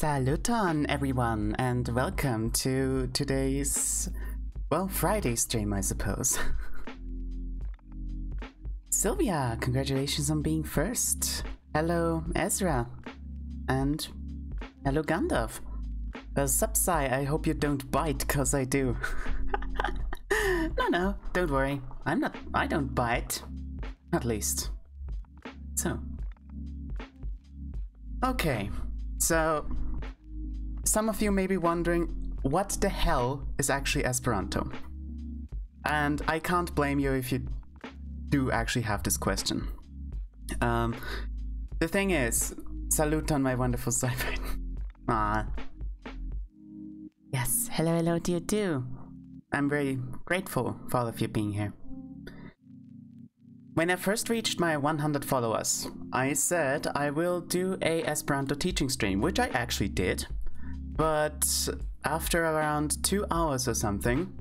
Saluton everyone, and welcome to today's, well, Friday stream, I suppose. Sylvia, congratulations on being first. Hello Ezra, and hello Gandalf. Subsai, I hope you don't bite, cause I do. No, don't worry. I don't bite. At least. So. Okay, so some of you may be wondering, what the hell is actually Esperanto? And I can't blame you if you do actually have this question. The thing is, saluton my wonderful Cyber. Ah. Yes, hello to you too. I'm very grateful for all of you being here. When I first reached my 100 followers, I said I will do a Esperanto teaching stream, which I actually did. But after around 2 hours or something,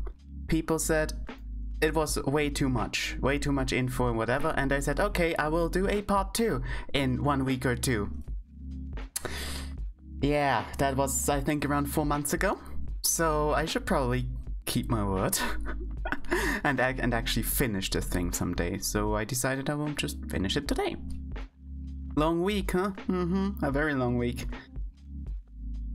people said it was way too much info and whatever, and I said, okay, I will do a part 2 in 1 week or 2. Yeah, that was, I think, around 4 months ago. So I should probably keep my word. and actually finish the thing someday, so I decided I won't just finish it today. Long week, huh? A very long week.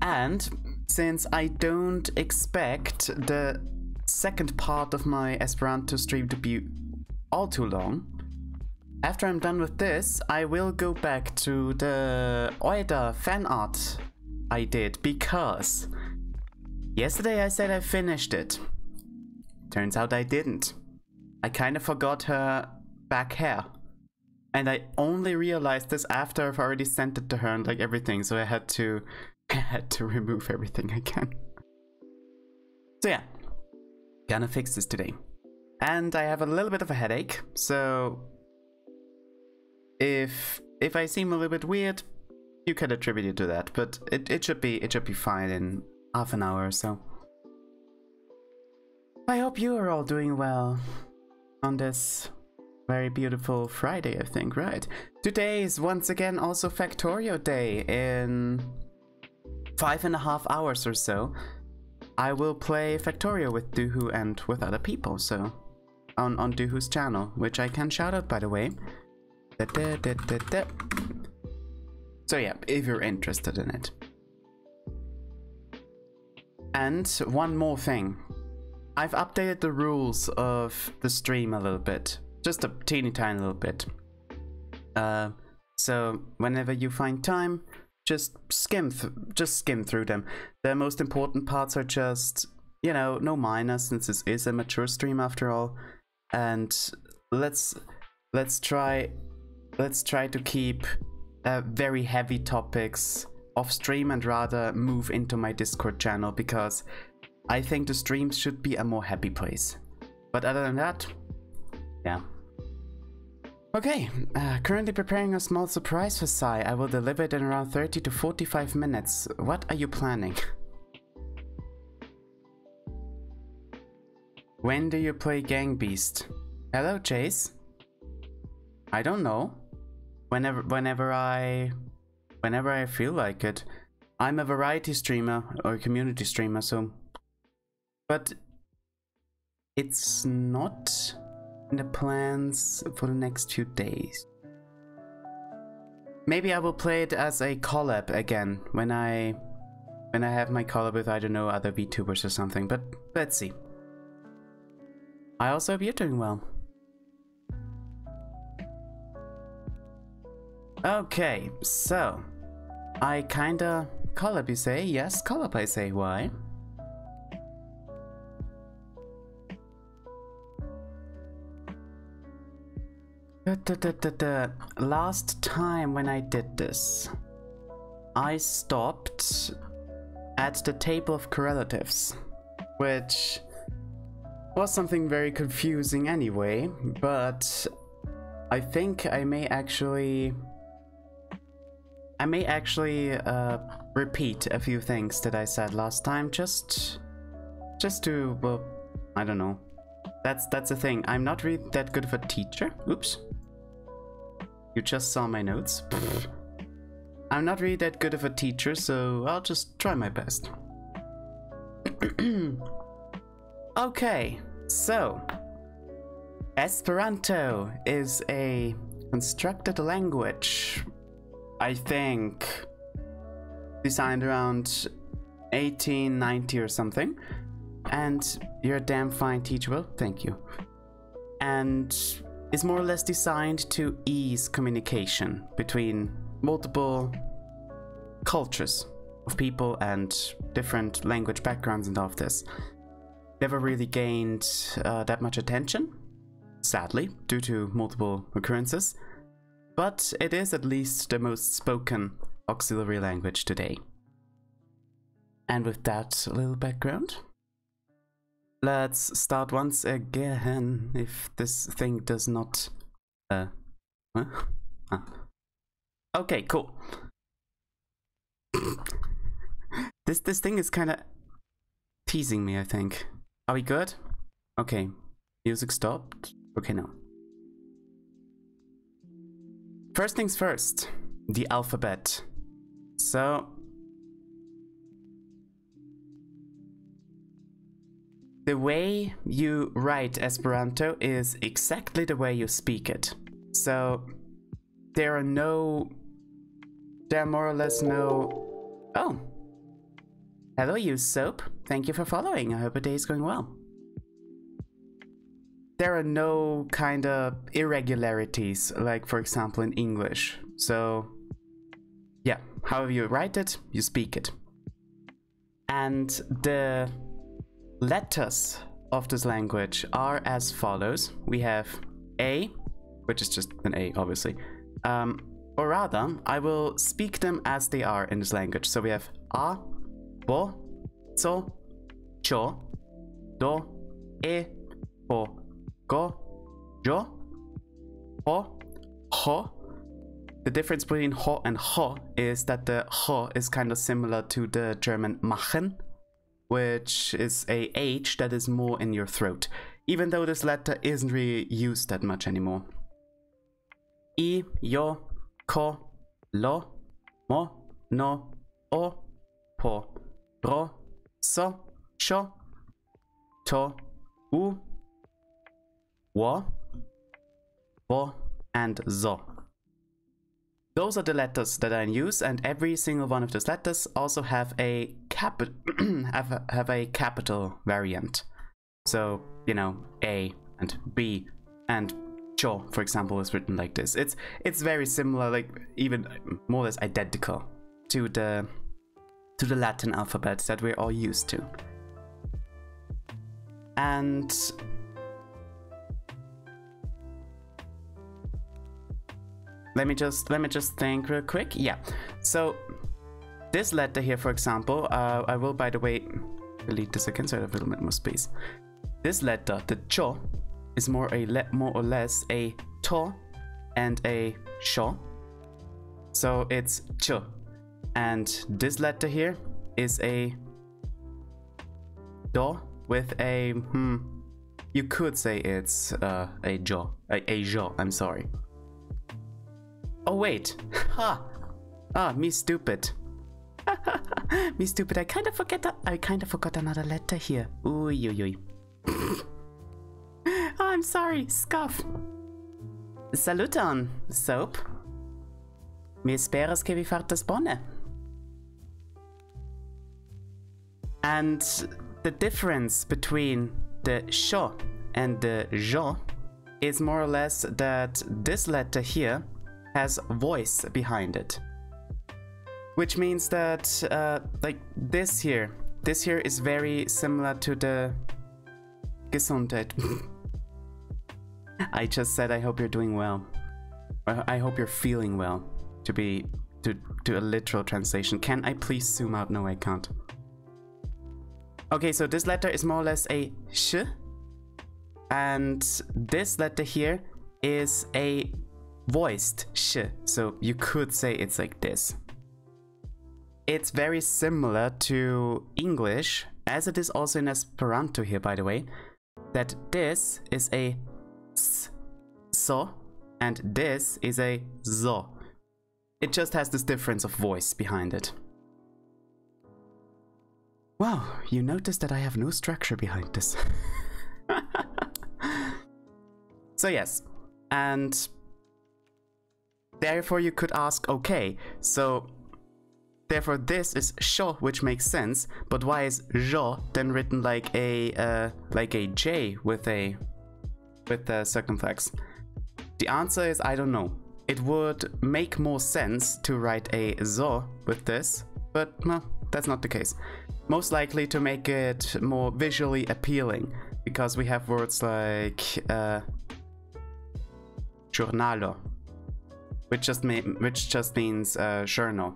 And since I don't expect the second part of my Esperanto stream to be all too long, after I'm done with this, I will go back to the Oida fan art I did, because yesterday I said I finished it. Turns out I didn't. I kind of forgot her back hair. And I only realized this after I've already sent it to her and like everything, so I had to remove everything again. So yeah, gonna fix this today. And I have a little bit of a headache, so if I seem a little bit weird, you can attribute it to that, but it should be fine in half an hour or so. I hope you are all doing well on this very beautiful Friday, I think, right? Today is once again also Factorio Day. In 5.5 hours or so, I will play Factorio with Duhu and with other people, so on Duhu's channel, which I can shout out, by the way. So yeah, if you're interested in it. And one more thing. I've updated the rules of the stream a little bit, just a teeny tiny little bit. So whenever you find time, just skim through them. The most important parts are just, you know, no minors, since this is a mature stream after all. And let's try to keep very heavy topics off stream and rather move into my Discord channel, because I think the streams should be a more happy place. But other than that, yeah. Okay, currently preparing a small surprise for Sai. I will deliver it in around 30 to 45 minutes. What are you planning? When do you play Gang Beast? Hello, Chase. I don't know. Whenever I feel like it. I'm a variety streamer or a community streamer, so. But it's not in the plans for the next few days. Maybe I will play it as a collab again when I have my collab with, I don't know, other VTubers or something, but let's see. I also hope you're doing well. Okay, so I kinda collab, you say? Yes, collab, I say. Why? Last time when I did this, I stopped at the table of correlatives, which was something very confusing anyway, but I think I may actually repeat a few things that I said last time, just to, well, I don't know. That's the thing. I'm not really that good of a teacher. Oops. You just saw my notes. I'm not really that good of a teacher, so I'll just try my best. Okay, so Esperanto is a constructed language, I think, designed around 1890 or something. And you're a damn fine teacher, well, thank you. And is more or less designed to ease communication between multiple cultures of people and different language backgrounds and all of this. Never really gained that much attention, sadly, due to multiple occurrences, but it is at least the most spoken auxiliary language today. And with that little background, let's start once again, if this thing does not... Okay, cool. This thing is kind of teasing me, I think. Are we good? Okay, music stopped. Okay, no. First things first, the alphabet. So... the way you write Esperanto is exactly the way you speak it. So there are more or less no... Oh! Hello, you soap. Thank you for following. I hope your day is going well. There are no kind of irregularities, like for example in English. So yeah, however you write it, you speak it. And the letters of this language are as follows. We have A, which is just an A, obviously. Or rather, I will speak them as they are in this language. So we have A, Bo, So, Cho, Do, E, Ho, Go, Jo, Ho, Ho. The difference between Ho and Ho is that the Ho is kind of similar to the German machen, which is a H that is more in your throat, even though this letter isn't really used that much anymore. I, yo, ko, lo, mo, no, o, po, ro, so, sho, to, u, wo, wo, and zo. Those are the letters that I use, and every single one of those letters also have a have a capital variant. So, you know, A and B and Cho, for example, is written like this. It's very similar, like even more or less identical to the Latin alphabet that we're all used to. And let me just think real quick. Yeah, so this letter here, for example, I will, by the way, delete this again so I have a little bit more space. This letter, the Cho, is more or less a To and a Sho. So it's Ch. And this letter here is a Do with a, you could say it's a Jo, a Jo, I'm sorry. Oh wait, me stupid. Me stupid, I kind of forgot another letter here. Ooh, oh, I'm sorry, scuff. Saluton, soap. Mi esperas que vi fartas bone. And the difference between the Sho and the Jo is more or less that this letter here has voice behind it, which means that like this here is very similar to the Gesundheit. I just said I hope you're doing well. I hope you're feeling well. To a literal translation. Can I please zoom out? No, I can't. Okay, so this letter is more or less a sh, and this letter here is a voiced sh, so you could say it's like this. It's very similar to English, as it is also in Esperanto here, by the way, that this is a s, so, and this is a zo. It just has this difference of voice behind it. Wow, you notice that I have no structure behind this. So yes, and therefore you could ask, okay, so therefore this is sho, which makes sense, but why is jo then written like a J with a circumflex? The answer is I don't know. It would make more sense to write a zo with this, but well, that's not the case. Most likely to make it more visually appealing, because we have words like giornalo, which just means journal,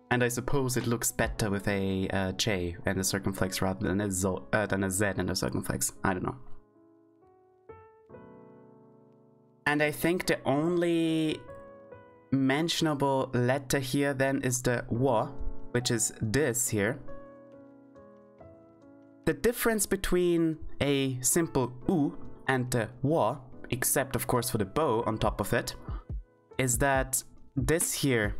and I suppose it looks better with a J and a circumflex rather than a Z and a circumflex. I don't know. And I think the only mentionable letter here then is the wa, which is this here. The difference between a simple u and the wa, except of course for the bow on top of it, is that this here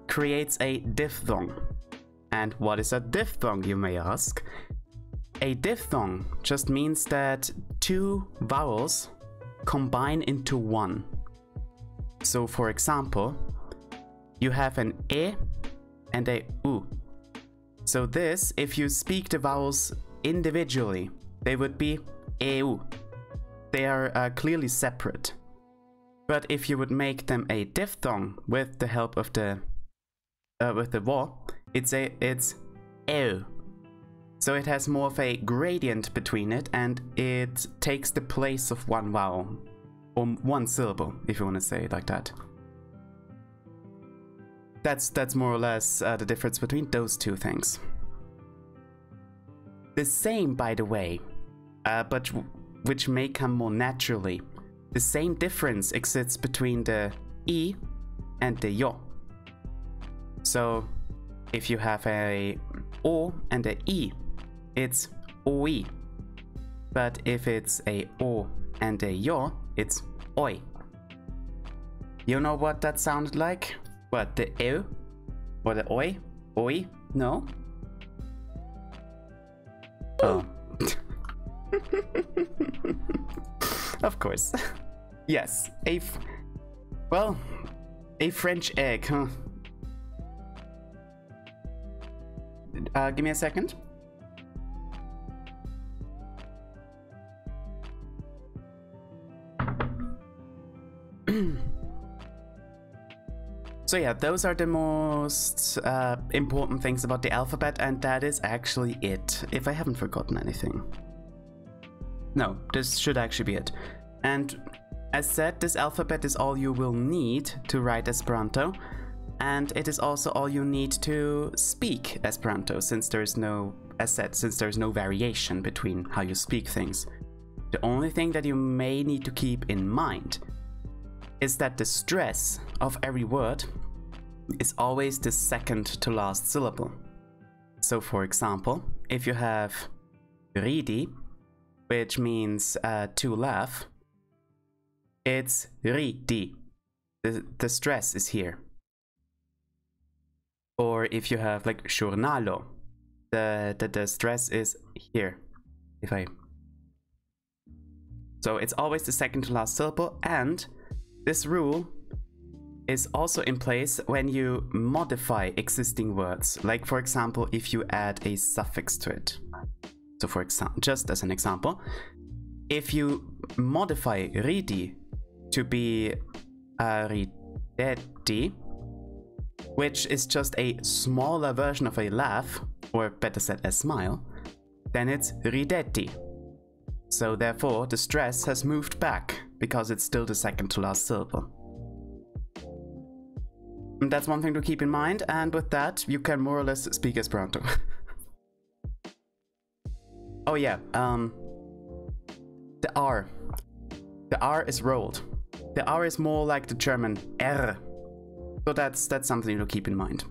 creates a diphthong. And what is a diphthong, you may ask? A diphthong just means that two vowels combine into one. So for example, you have an e and a u. So this, if you speak the vowels individually, they would be eu. They are clearly separate. But if you would make them a diphthong with the help of the wa, it's eu. So it has more of a gradient between it, and it takes the place of one vowel, or one syllable, if you want to say it like that. That's more or less the difference between those two things. The same, by the way, but which may come more naturally. The same difference exists between the I and the yo. So if you have a O and a I, it's OI. But if it's a O and a yo, it's OI. You know what that sounded like? What, the EU? Or the OI? OI? No? Oh. Of course. Yes, a French egg, huh? Give me a second. So yeah, those are the most important things about the alphabet, and that is actually it, if I haven't forgotten anything. No, this should actually be it. And as said, this alphabet is all you will need to write Esperanto, and it is also all you need to speak Esperanto, since there is no, as said, since there is no variation between how you speak things. The only thing that you may need to keep in mind is that the stress of every word is always the second to last syllable. So for example, if you have ridi, which means to laugh, it's ridi. The stress is here. Or if you have like giornalo, the stress is here. So it's always the second to last syllable, and this rule is also in place when you modify existing words. Like for example, if you add a suffix to it. So for example, just as an example, if you modify ridi to be ridetti, which is just a smaller version of a laugh, or better said, a smile, then it's ridetti. So therefore, the stress has moved back, because it's still the second to last syllable. And that's one thing to keep in mind, and with that, you can more or less speak Esperanto. Oh yeah, the R. The R is rolled. The R is more like the German R. So that's something to keep in mind.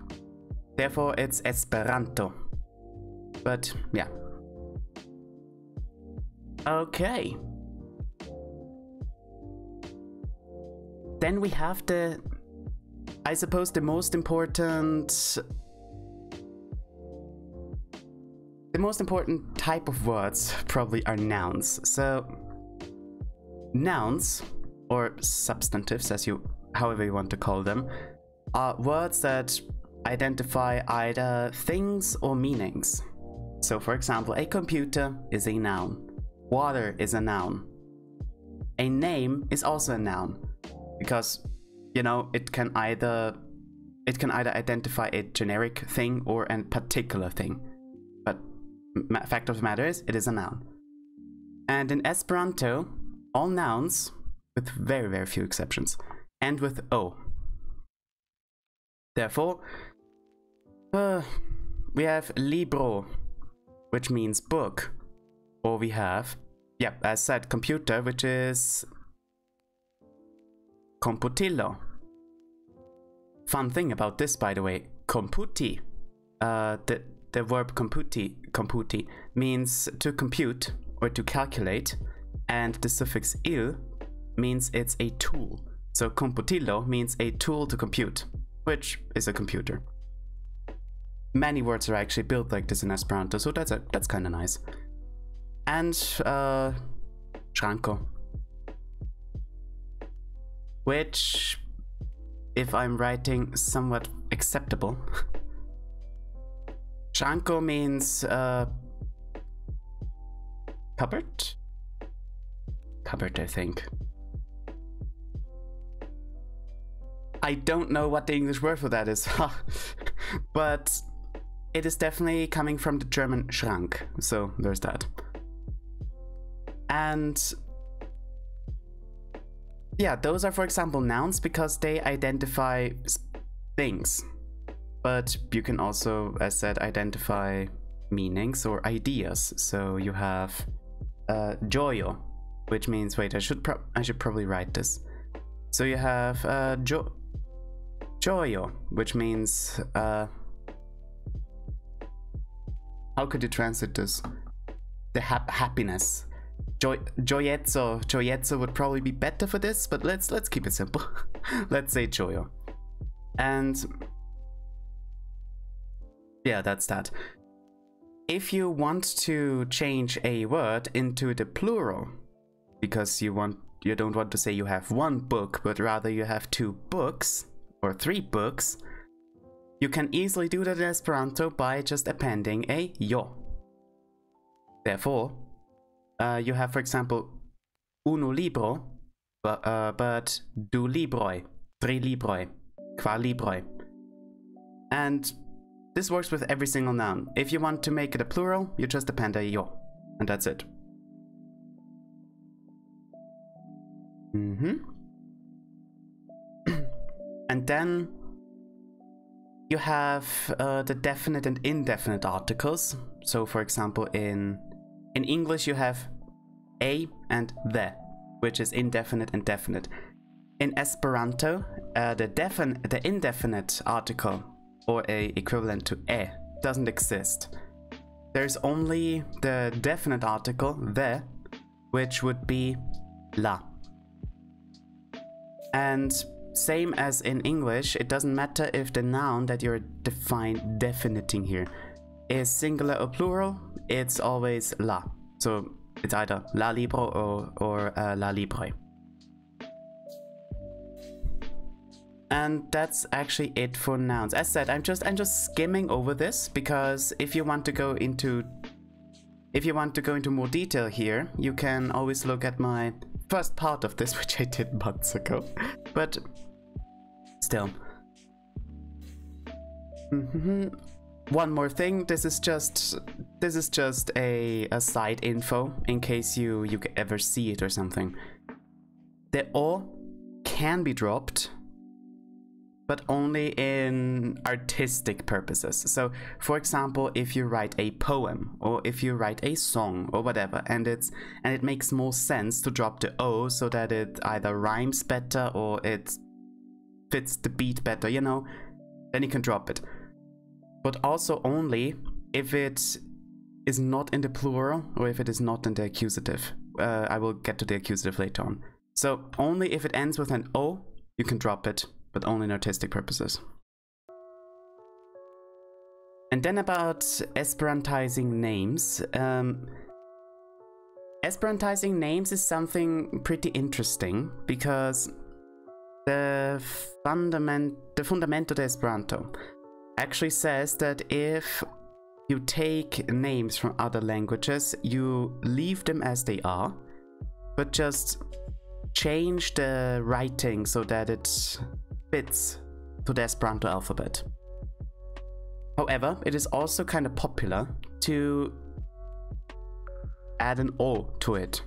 Therefore, it's Esperanto. But yeah. Okay. Then we have the I suppose the most important type of words probably are nouns. So nouns, or substantives, however you want to call them, are words that identify either things or meanings. So for example, a computer is a noun. Water is a noun. A name is also a noun, because, you know, it can either identify a generic thing or a particular thing. But fact of the matter is, it is a noun. And in Esperanto, all nouns, with very, very few exceptions, end with O. Therefore, we have libro, which means book. Or we have, yeah, as said, computer, which is computilo. Fun thing about this, by the way, computi. The verb computi means to compute or to calculate, and the suffix il means it's a tool. So computilo means a tool to compute, which is a computer. Many words are actually built like this in Esperanto, so that's kind of nice. And Szranko, which, if I'm writing somewhat acceptable, Szranko means cupboard? Cupboard, I think. I don't know what the English word for that is, but it is definitely coming from the German Schrank, so there's that. And yeah, those are, for example, nouns because they identify things. But you can also, as said, identify meanings or ideas. So you have gioio, which means, wait, I should probably write this. So you have gioio, which means how could you translate this? The happiness. Gioiezzo would probably be better for this, but let's keep it simple. Let's say gioio. And yeah, that's that. If you want to change a word into the plural, because you don't want to say you have one book, but rather you have 2 books or 3 books, you can easily do that in Esperanto by just appending a jo. Therefore, you have, for example, unu libro, but du libroi, 3 libroi, qua libroi. And this works with every single noun. If you want to make it a plural, you just append a jo, and that's it. And then you have the definite and indefinite articles. So for example, in English you have a and the, which is indefinite and definite. In Esperanto, the indefinite article, or a equivalent to e, doesn't exist. There's only the definite article, the, which would be la. And same as in English, it doesn't matter if the noun that you're definiting here is singular or plural, it's always la. So it's either la libro or la libre. And that's actually it for nouns. As said, I'm just skimming over this because if you want to go into more detail here, you can always look at my first part of this, which I did months ago. But still. One more thing, this is just a side info in case you ever see it or something. The o can be dropped, but only in artistic purposes. So for example, if you write a poem or if you write a song or whatever, and it makes more sense to drop the o so that it either rhymes better or it fits the beat better, you know, then you can drop it. But also only if it is not in the plural or if it is not in the accusative. I will get to the accusative later on. So only if it ends with an o, you can drop it. but only in artistic purposes. And then about Esperantizing names. Esperantizing names is something pretty interesting because the Fundamento de Esperanto actually says that if you take names from other languages, you leave them as they are, but just change the writing so that it fits to the Esperanto alphabet. However, it is also kind of popular to add an O to it,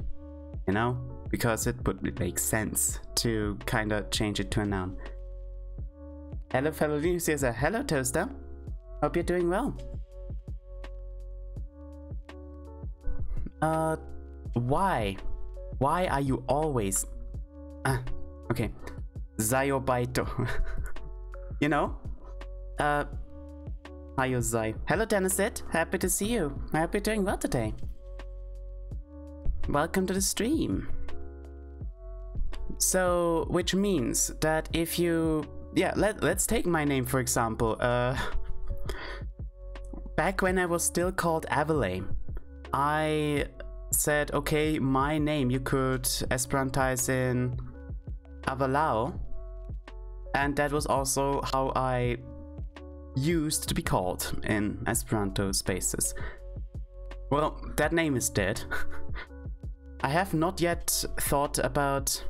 you know, because it would make sense to kind of change it to a noun. Hello, fellow Linux user. Hello, Toaster. Hope you're doing well. Why? Why are you always... okay. Zayobaito. You know? Hayo Zai. Hello, Denisit. Happy to see you. I hope you're doing well today. Welcome to the stream. So, which means that if you... yeah, let's take my name for example. Back when I was still called Avele, I said, okay, my name you could Esperantize in Avalao, and that was also how I used to be called in Esperanto spaces. Well, that name is dead. I have not yet thought about...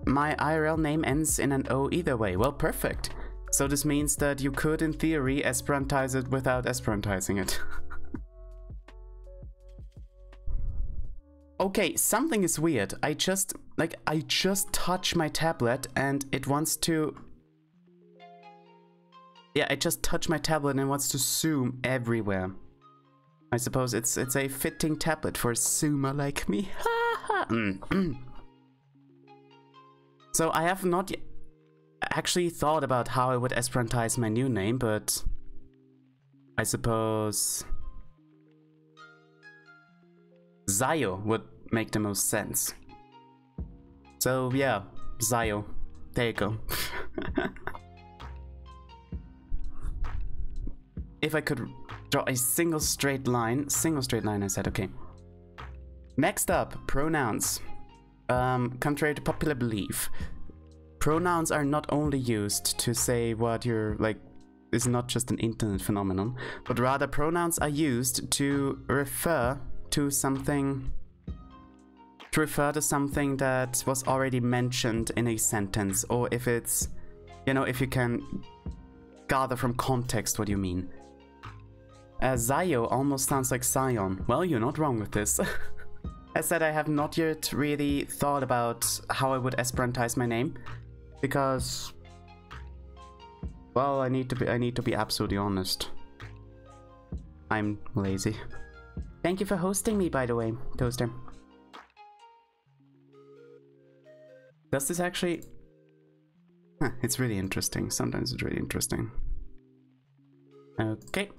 my IRL name ends in an O either way. Well, perfect. So this means that you could, in theory, Esperantize it without Esperantizing it. Okay, something is weird. I just touch my tablet and it wants to... yeah, I just touch my tablet and it wants to zoom everywhere. I suppose it's a fitting tablet for a zoomer like me. So I have not actually thought about how I would Esperantize my new name, but I suppose Zayo would make the most sense. So yeah, Zayo. There you go. If I could draw a single straight line, I said, okay. Next up, pronouns. Contrary to popular belief, pronouns are not only used to say what you're like, is not just an internet phenomenon, but rather pronouns are used to refer to something, that was already mentioned in a sentence, or if it's, you know, if you can gather from context what you mean. Zayo almost sounds like Zion. Well, you're not wrong with this. I said I have not yet really thought about how I would Esperantize my name, because, well, I need to be absolutely honest. I'm lazy. Thank you for hosting me, by the way, Toaster. Does this actually... huh, it's really interesting. Sometimes it's really interesting. Okay.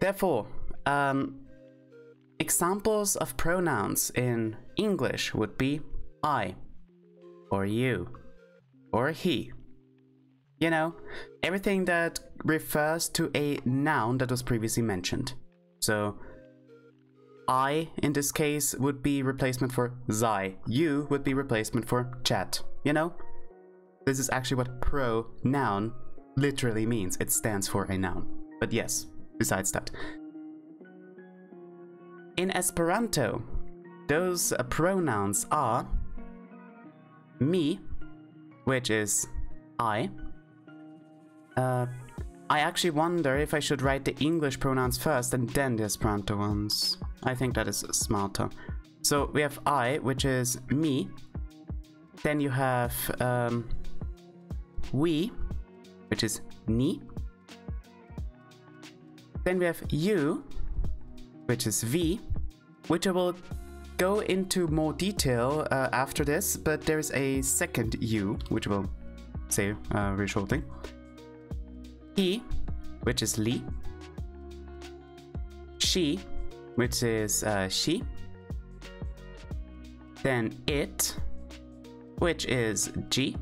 Therefore, examples of pronouns in English would be I, or you, or he. You know, everything that refers to a noun that was previously mentioned. So, I, in this case, would be replacement for Zai. You would be replacement for chat. You know? This is actually what pronoun literally means. It stands for a noun. But yes, besides that. In Esperanto, those pronouns are me, which is I. I actually wonder if I should write the English pronouns first and then the Esperanto ones. I think that is smarter. So we have I, which is me. Then you have we, which is ni. Then we have you, which is vi, which I will go into more detail after this, but there is a second you, which we'll say very shortly. He, which is li. She, which is she. Then it, which is G.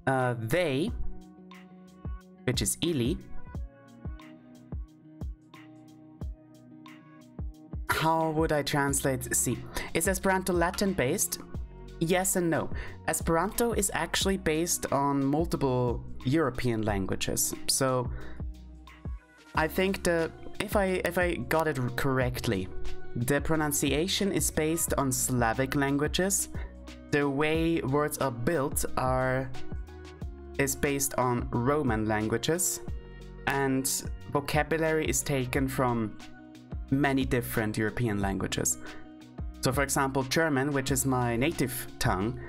They, which is ili. How would I translate C? Is Esperanto Latin based? Yes and no. Esperanto is actually based on multiple European languages. So I think if I got it correctly, the pronunciation is based on Slavic languages. The way words are built is based on Roman languages, and vocabulary is taken from many different European languages. So for example, German, which is my native tongue,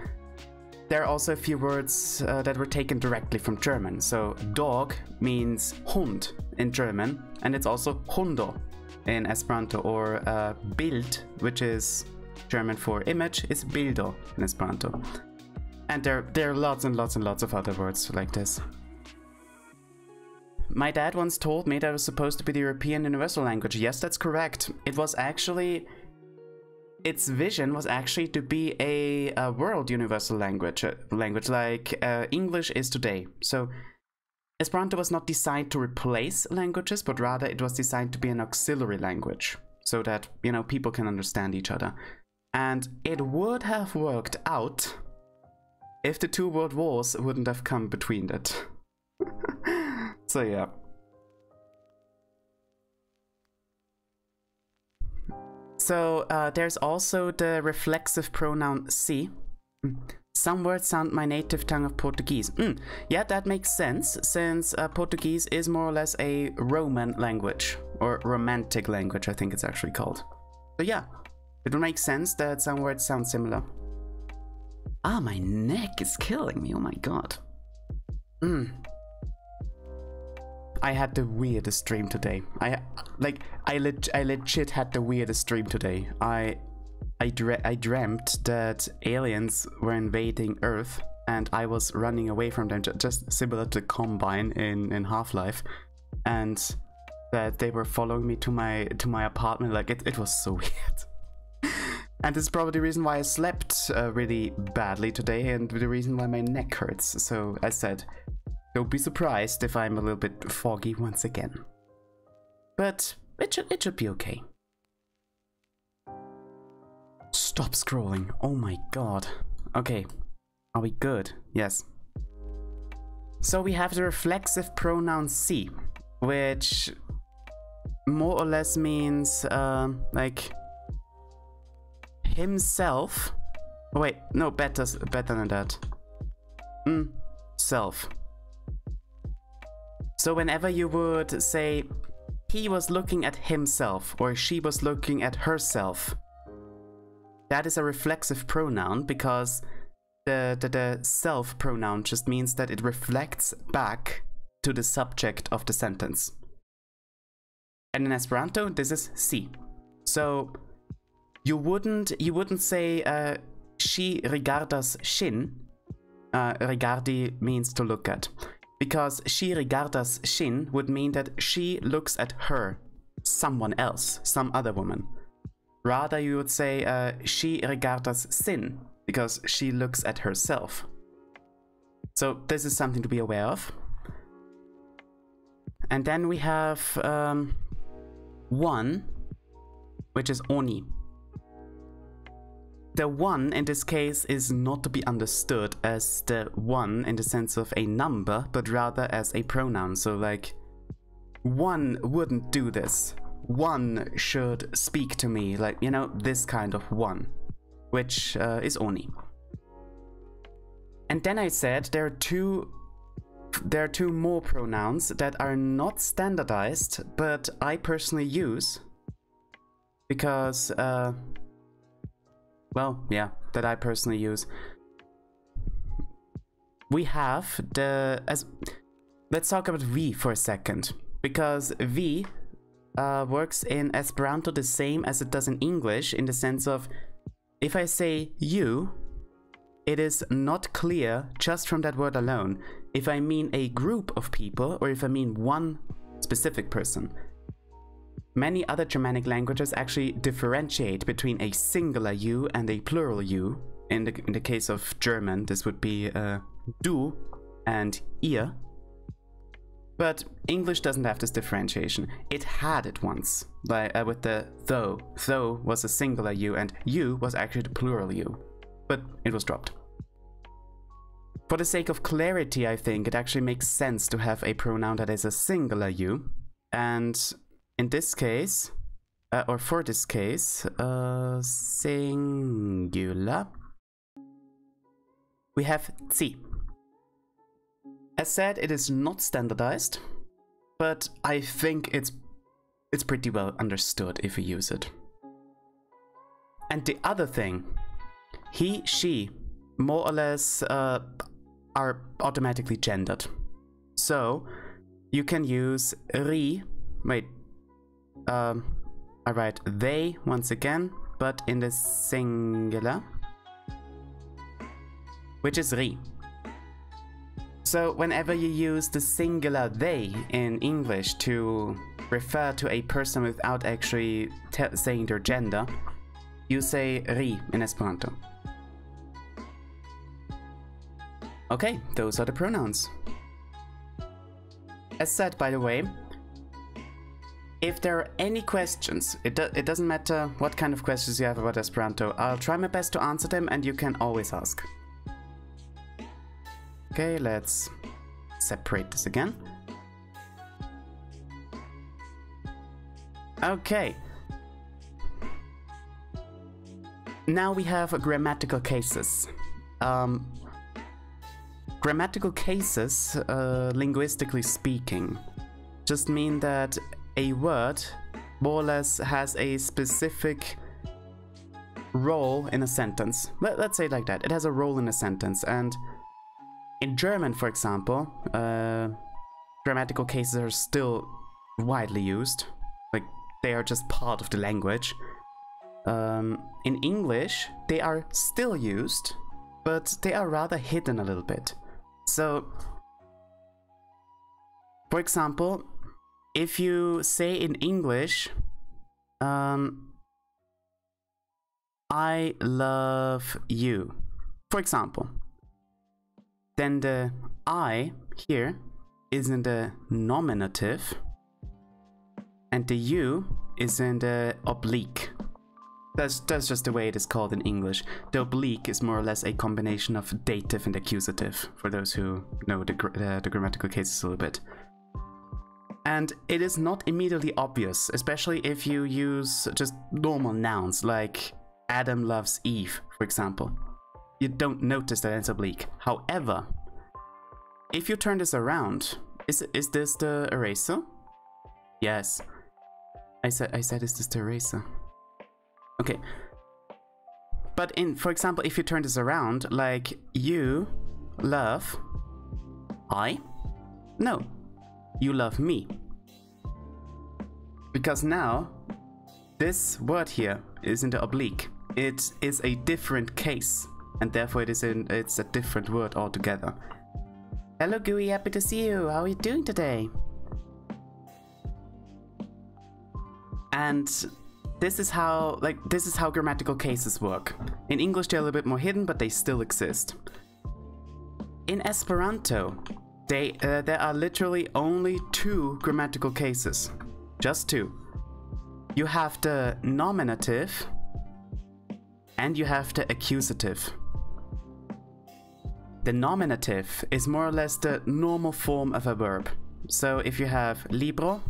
there are also a few words that were taken directly from German. So dog means Hund in German, and it's also Hundo in Esperanto, or Bild, which is German for image, is Bildo in Esperanto. And there are lots and lots and lots of other words like this. My dad once told me that it was supposed to be the European universal language. Yes, that's correct. It was actually... its vision was actually to be a world universal language like English is today. So Esperanto was not designed to replace languages, but rather it was designed to be an auxiliary language, so that, you know, people can understand each other. And it would have worked out if the two world wars wouldn't have come between it. So yeah. So there's also the reflexive pronoun si. Some words sound my native tongue of Portuguese. Yeah, that makes sense, since Portuguese is more or less a Roman language, or Romantic language, I think it's actually called. So yeah, it would make sense that some words sound similar. Ah, my neck is killing me, oh my god. I had the weirdest dream today. I legit had the weirdest dream today. I dreamt that aliens were invading Earth and I was running away from them, just similar to Combine in Half-Life, and that they were following me to my apartment. Like it was so weird. And this is probably the reason why I slept really badly today, and the reason why my neck hurts. So as said, don't be surprised if I'm a little bit foggy once again. But it should be okay. Stop scrolling. Oh my god. Okay. Are we good? Yes. So we have the reflexive pronoun si, which more or less means like himself. Oh, wait, no, better than that. Self. So whenever you would say he was looking at himself or she was looking at herself, that is a reflexive pronoun, because the self pronoun just means that it reflects back to the subject of the sentence. And in Esperanto, this is si. So you wouldn't say she rigardas ŝin. Rigardi means to look at. Because she rigardas ŝin would mean that she looks at her, someone else, some other woman. Rather, you would say she rigardas sin, because she looks at herself. So this is something to be aware of. And then we have one, which is oni. The one in this case is not to be understood as the one in the sense of a number, but rather as a pronoun. So like, one wouldn't do this. One should speak to me, like, you know, this kind of one, which is oni. And then I said there are two more pronouns that are not standardized, but I personally use because well, yeah, that I personally use. We have let's talk about vi for a second, because vi works in Esperanto the same as it does in English, in the sense of, if I say you, it is not clear just from that word alone if I mean a group of people or if I mean one specific person. many other Germanic languages actually differentiate between a singular you and a plural you. In the case of German, this would be du and ihr. But English doesn't have this differentiation. It had it once, with the though. Though was a singular you and you was actually the plural you. But it was dropped. For the sake of clarity, I think it actually makes sense to have a pronoun that is a singular you. And in this case, or for this case, singular, we have sie. As said, it is not standardized, but I think it's pretty well understood if we use it. And the other thing, he, she, more or less are automatically gendered. So you can use ri, wait, I write they once again, but in the singular, which is ri. So whenever you use the singular they in English to refer to a person without actually saying their gender, you say ri in Esperanto. Okay, those are the pronouns. As said, by the way, if there are any questions, it doesn't matter what kind of questions you have about Esperanto, I'll try my best to answer them and you can always ask. Okay, let's separate this again. Okay. Now we have grammatical cases. Grammatical cases, linguistically speaking, just mean that a word more or less has a specific role in a sentence. Let's say it like that. It has a role in a sentence, and in German, for example, grammatical cases are still widely used. Like, they are just part of the language. In English, they are still used, but they are rather hidden a little bit. So, for example, if you say in English, I love you, for example, then the I here is in the nominative and the you is in the oblique. That's just the way it is called in English. The oblique is more or less a combination of dative and accusative, for those who know the grammatical cases a little bit. And it is not immediately obvious, especially if you use just normal nouns like Adam loves Eve, for example. You don't notice that it's oblique. However, if you turn this around, is this the eraser? Yes. I said is this the eraser? Okay. But for example, if you turn this around, like you love I? No. You love me. Because now this word here is in the oblique. It is a different case, and therefore it's a different word altogether. Hello Gooey, happy to see you. How are you doing today? And this is how grammatical cases work. In English they're a little bit more hidden, but they still exist. In Esperanto, there are literally only two grammatical cases. Just two. You have the nominative and you have the accusative. The nominative is more or less the normal form of a verb. So if you have libro,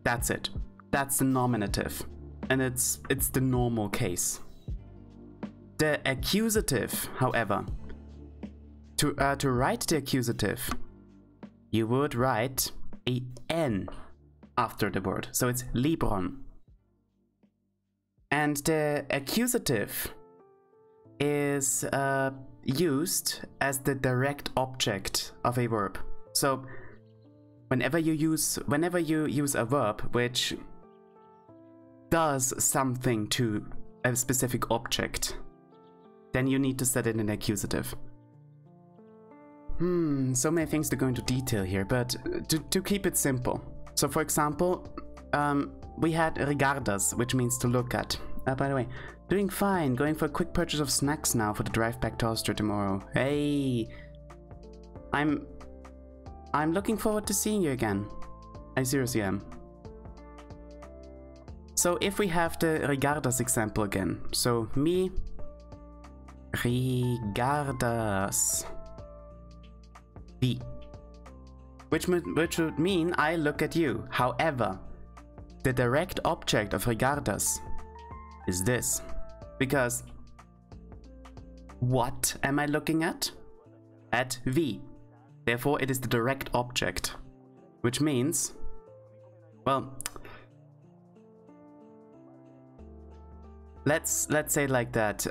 that's it. That's the nominative, and it's the normal case. The accusative, however, to write the accusative, you would write a N after the word, so it's libron. And the accusative is used as the direct object of a verb. So whenever you use a verb which does something to a specific object, then you need to set it in accusative. So many things to go into detail here, but to keep it simple. So for example, we had regardas, which means to look at. By the way, doing fine. Going for a quick purchase of snacks now for the drive back to Austria tomorrow. Hey, I'm looking forward to seeing you again. I seriously am. So if we have the regardas example again, so me regardas vi, which would mean I look at you. However, the direct object of regardas is this, because what am I looking at? At vi. Therefore, it is the direct object, which means, well, let's say it like that.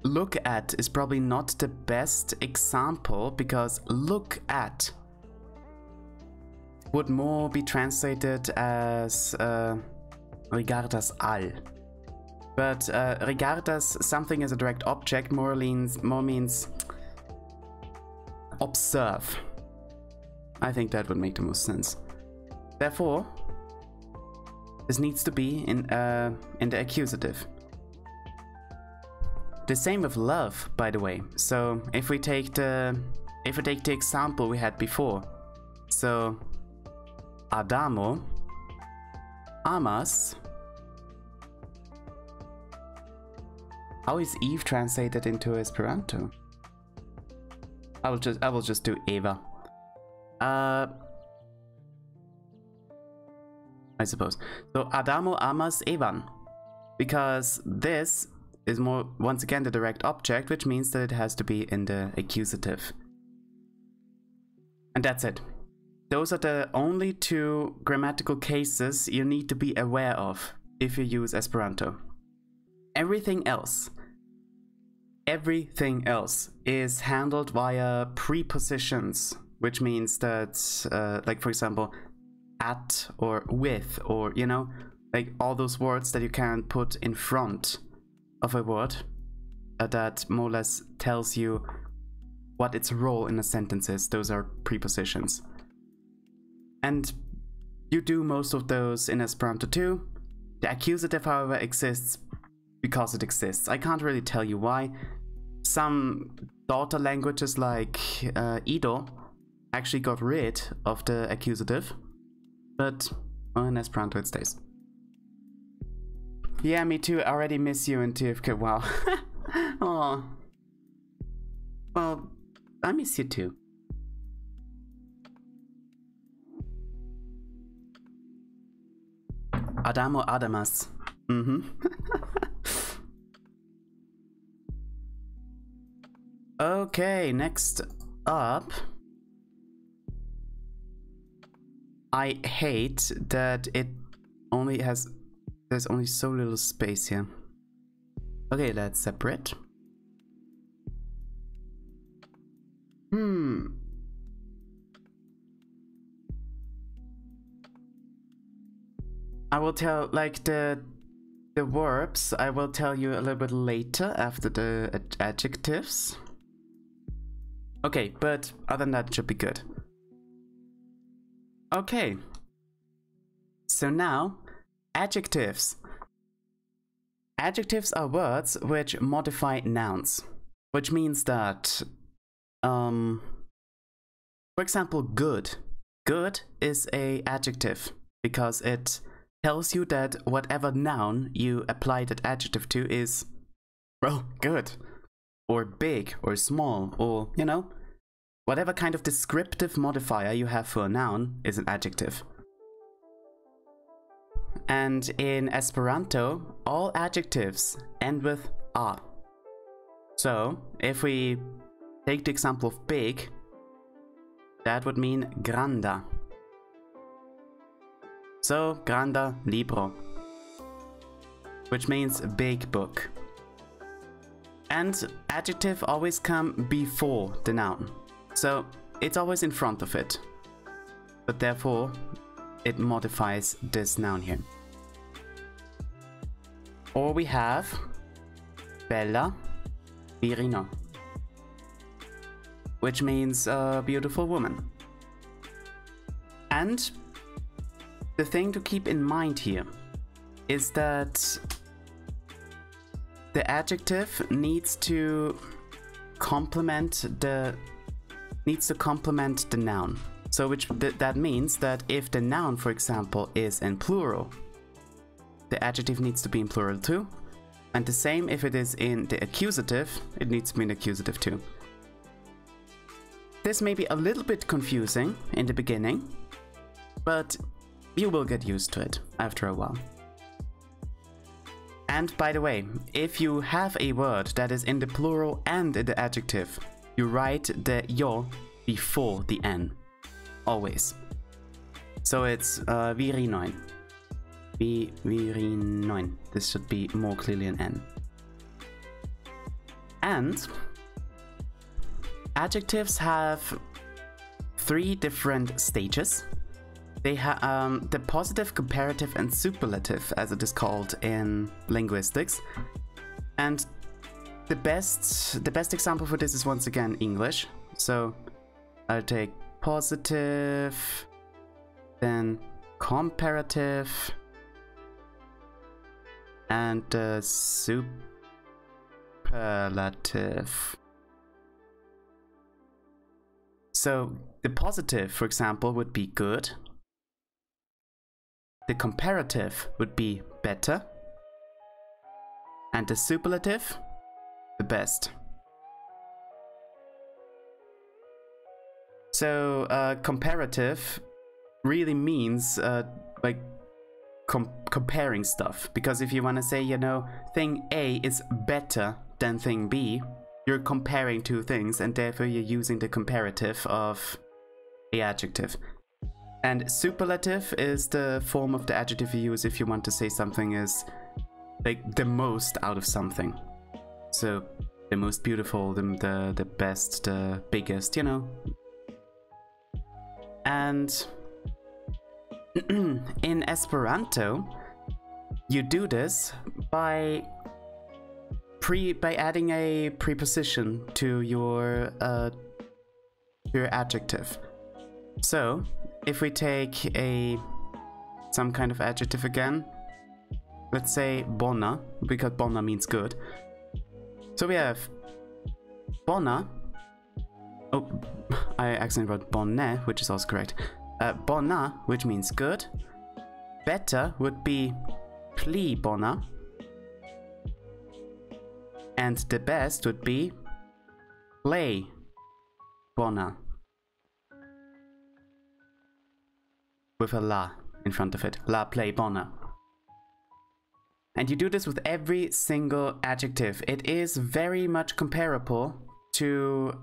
Look at is probably not the best example, because look at would more be translated as regardas al. But regardas something as a direct object more means observe. I think that would make the most sense. Therefore, this needs to be in the accusative. The same with love, by the way. So if we take the example we had before, so Adamo amas. How is Eve translated into Esperanto? I will just do Eva. I suppose. So Adamo amas Evan, because this is more, once again, the direct object, which means that it has to be in the accusative. And that's it. Those are the only two grammatical cases you need to be aware of if you use Esperanto. Everything else is handled via prepositions, which means that, like for example, at or with, or, you know, like all those words that you can put in front of a word that more or less tells you what its role in a sentence is. Those are prepositions. And you do most of those in Esperanto too. The accusative, however, exists because it exists. I can't really tell you why. Some daughter languages like Ido actually got rid of the accusative, but well, in Esperanto it stays. Yeah, me too. I already miss you in TFK. Wow. Oh. Well, I miss you too. Adamo Adamas. Okay, next up. I hate that it only has... There's only so little space here. Okay, let's separate. I will tell, like, the verbs, I will tell you a little bit later after the adjectives. Okay, but other than that, it should be good. Okay. So now, adjectives. Adjectives are words which modify nouns, which means that, for example, good. Good is an adjective because it tells you that whatever noun you apply that adjective to is, well, good, or big, or small, or, you know, whatever kind of descriptive modifier you have for a noun is an adjective. And in Esperanto, all adjectives end with a. So, if we take the example of big, that would mean granda. So, granda libro, which means big book. And adjective always come before the noun. So, it's always in front of it. But therefore, it modifies this noun here. Or we have bella virino, which means a beautiful woman. And the thing to keep in mind here is that the adjective needs to complement the noun. So that means that if the noun, for example, is in plural, the adjective needs to be in plural too. And the same if it is in the accusative, it needs to be in the accusative too. This may be a little bit confusing in the beginning, but you will get used to it after a while. And by the way, if you have a word that is in the plural and in the adjective, you write the yo before the n. Always. So it's virinoin. Virinoin. This should be more clearly an n. And adjectives have 3 different stages. They have the positive, comparative, and superlative, as it is called in linguistics. And the best example for this is once again English. So I'll take positive, then comparative, and superlative. So the positive, for example, would be good. The comparative would be better. And the superlative, the best. So comparative really means like comparing stuff. Because if you want to say, you know, thing A is better than thing B, you're comparing 2 things, and therefore you're using the comparative of the adjective. And superlative is the form of the adjective you use if you want to say something is like the most out of something. So the most beautiful, the best, the biggest, you know. And in Esperanto, you do this by adding a preposition to your adjective. So if we take some kind of adjective again, let's say bona, because bona means good. So we have bona. Oh, I accidentally wrote bonne, which is also correct. Bona, which means good. Better would be pli bona. And the best would be play bona. With a la in front of it. La play bona. And you do this with every single adjective. It is very much comparable to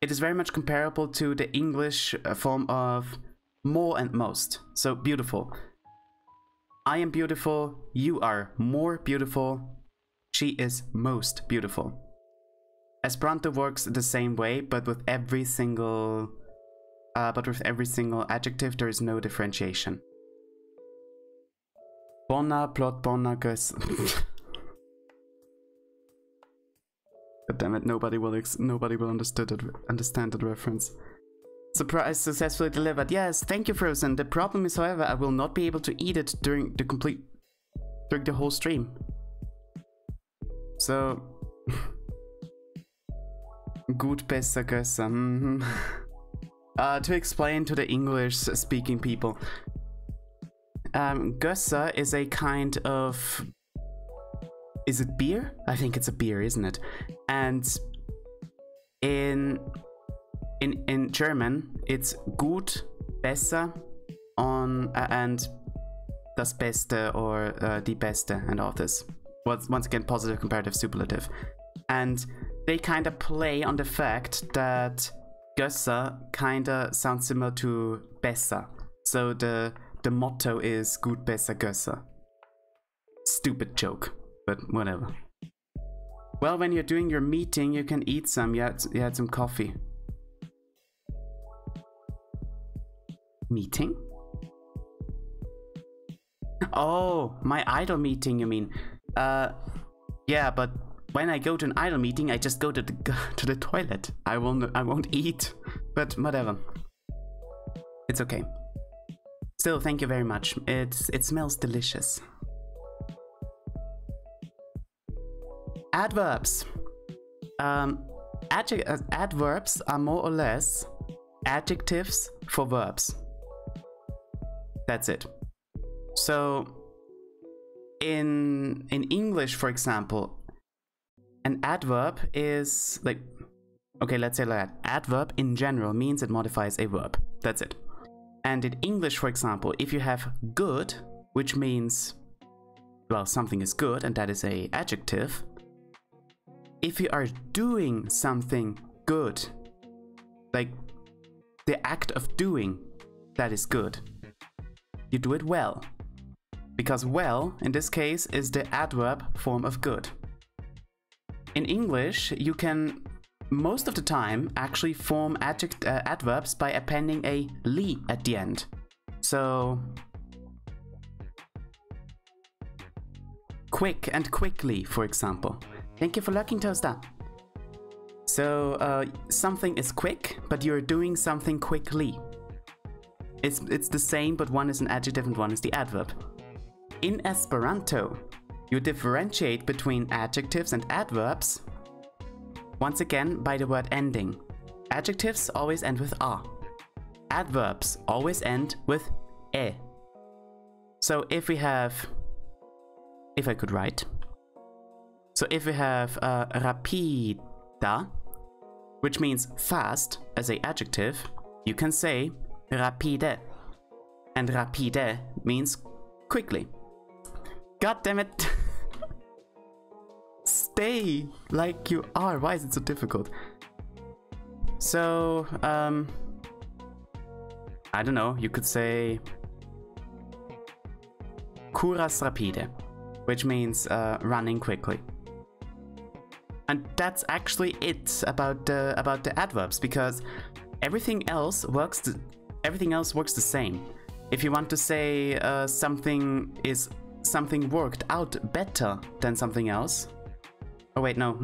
the English form of more and most. So beautiful. I am beautiful. You are more beautiful. She is most beautiful. Esperanto works the same way, but with every single adjective there is no differentiation. Bona plot bona gus. God damn it! Nobody will understand the reference. Surprise successfully delivered. Yes, thank you, Frozen. The problem is, however, I will not be able to eat it during the whole stream. So, gut besser gösser. To explain to the English-speaking people, gösser is a kind of... Is it beer? I think it's a beer, isn't it? And in German, it's gut, besser, and das Beste or die Beste and all this. Once again, positive, comparative, superlative. And they kind of play on the fact that gösser kind of sounds similar to besser. So the motto is gut, besser, gösser. Stupid joke, but whatever. Well, when you're doing your meeting, you can eat some. You had some coffee. Meeting? Oh, my idol meeting, you mean? Yeah, but when I go to an idol meeting, I just go to the toilet. I won't eat, but whatever. It's okay. Still, thank you very much. It smells delicious. Adverbs. Adverbs are more or less adjectives for verbs. That's it. So in English, for example, an adverb is like, okay, let's say like that. Adverb in general means it modifies a verb. That's it. And in English, for example, if you have good, which means, well, something is good, and that is an adjective. If you are doing something good, like the act of doing, that is good, you do it well. Because well, in this case, is the adverb form of good. In English, you can most of the time actually form adverbs by appending a ly at the end. So quick and quickly, for example. Thank you for lurking, Toaster. So something is quick, but you're doing something quickly. It's the same, but one is an adjective and one is the adverb. In Esperanto, you differentiate between adjectives and adverbs once again by the word ending. Adjectives always end with a. Adverbs always end with e. So if we have, if I could write, so if we have rapida, which means fast as an adjective, you can say rapide. And rapide means quickly. God damn it! Stay like you are. Why is it so difficult? So, I don't know, you could say curas rapide, which means running quickly. And that's actually it about the adverbs, because everything else works the same. If you want to say something worked out better than something else. Oh wait, no.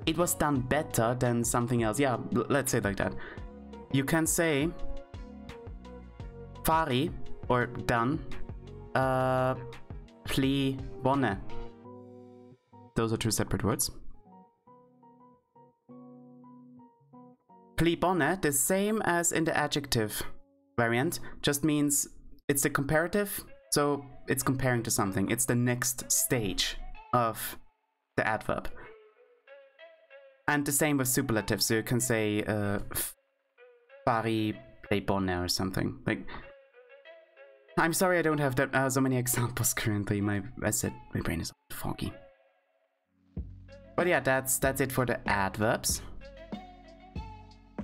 It was done better than something else. Yeah, let's say it like that. You can say fari or done pli bone. Those are two separate words. Pli bone, the same as in the adjective variant, just means it's the comparative, so it's comparing to something. It's the next stage of the adverb. And the same with superlatives, so you can say fari play bone or something. Like, I'm sorry I don't have that, so many examples currently. I said my brain is foggy. But yeah, that's it for the adverbs.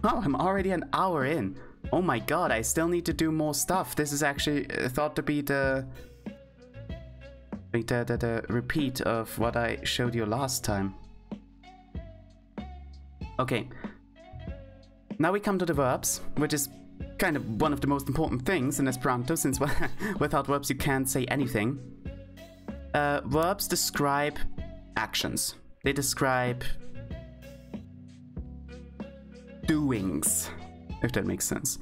Oh, I'm already an hour in. Oh my god, I still need to do more stuff. This is actually thought to be the repeat of what I showed you last time. Okay. Now we come to the verbs, which is kind of one of the most important things in Esperanto, since without verbs you can't say anything. Verbs describe actions. They describe doings, if that makes sense.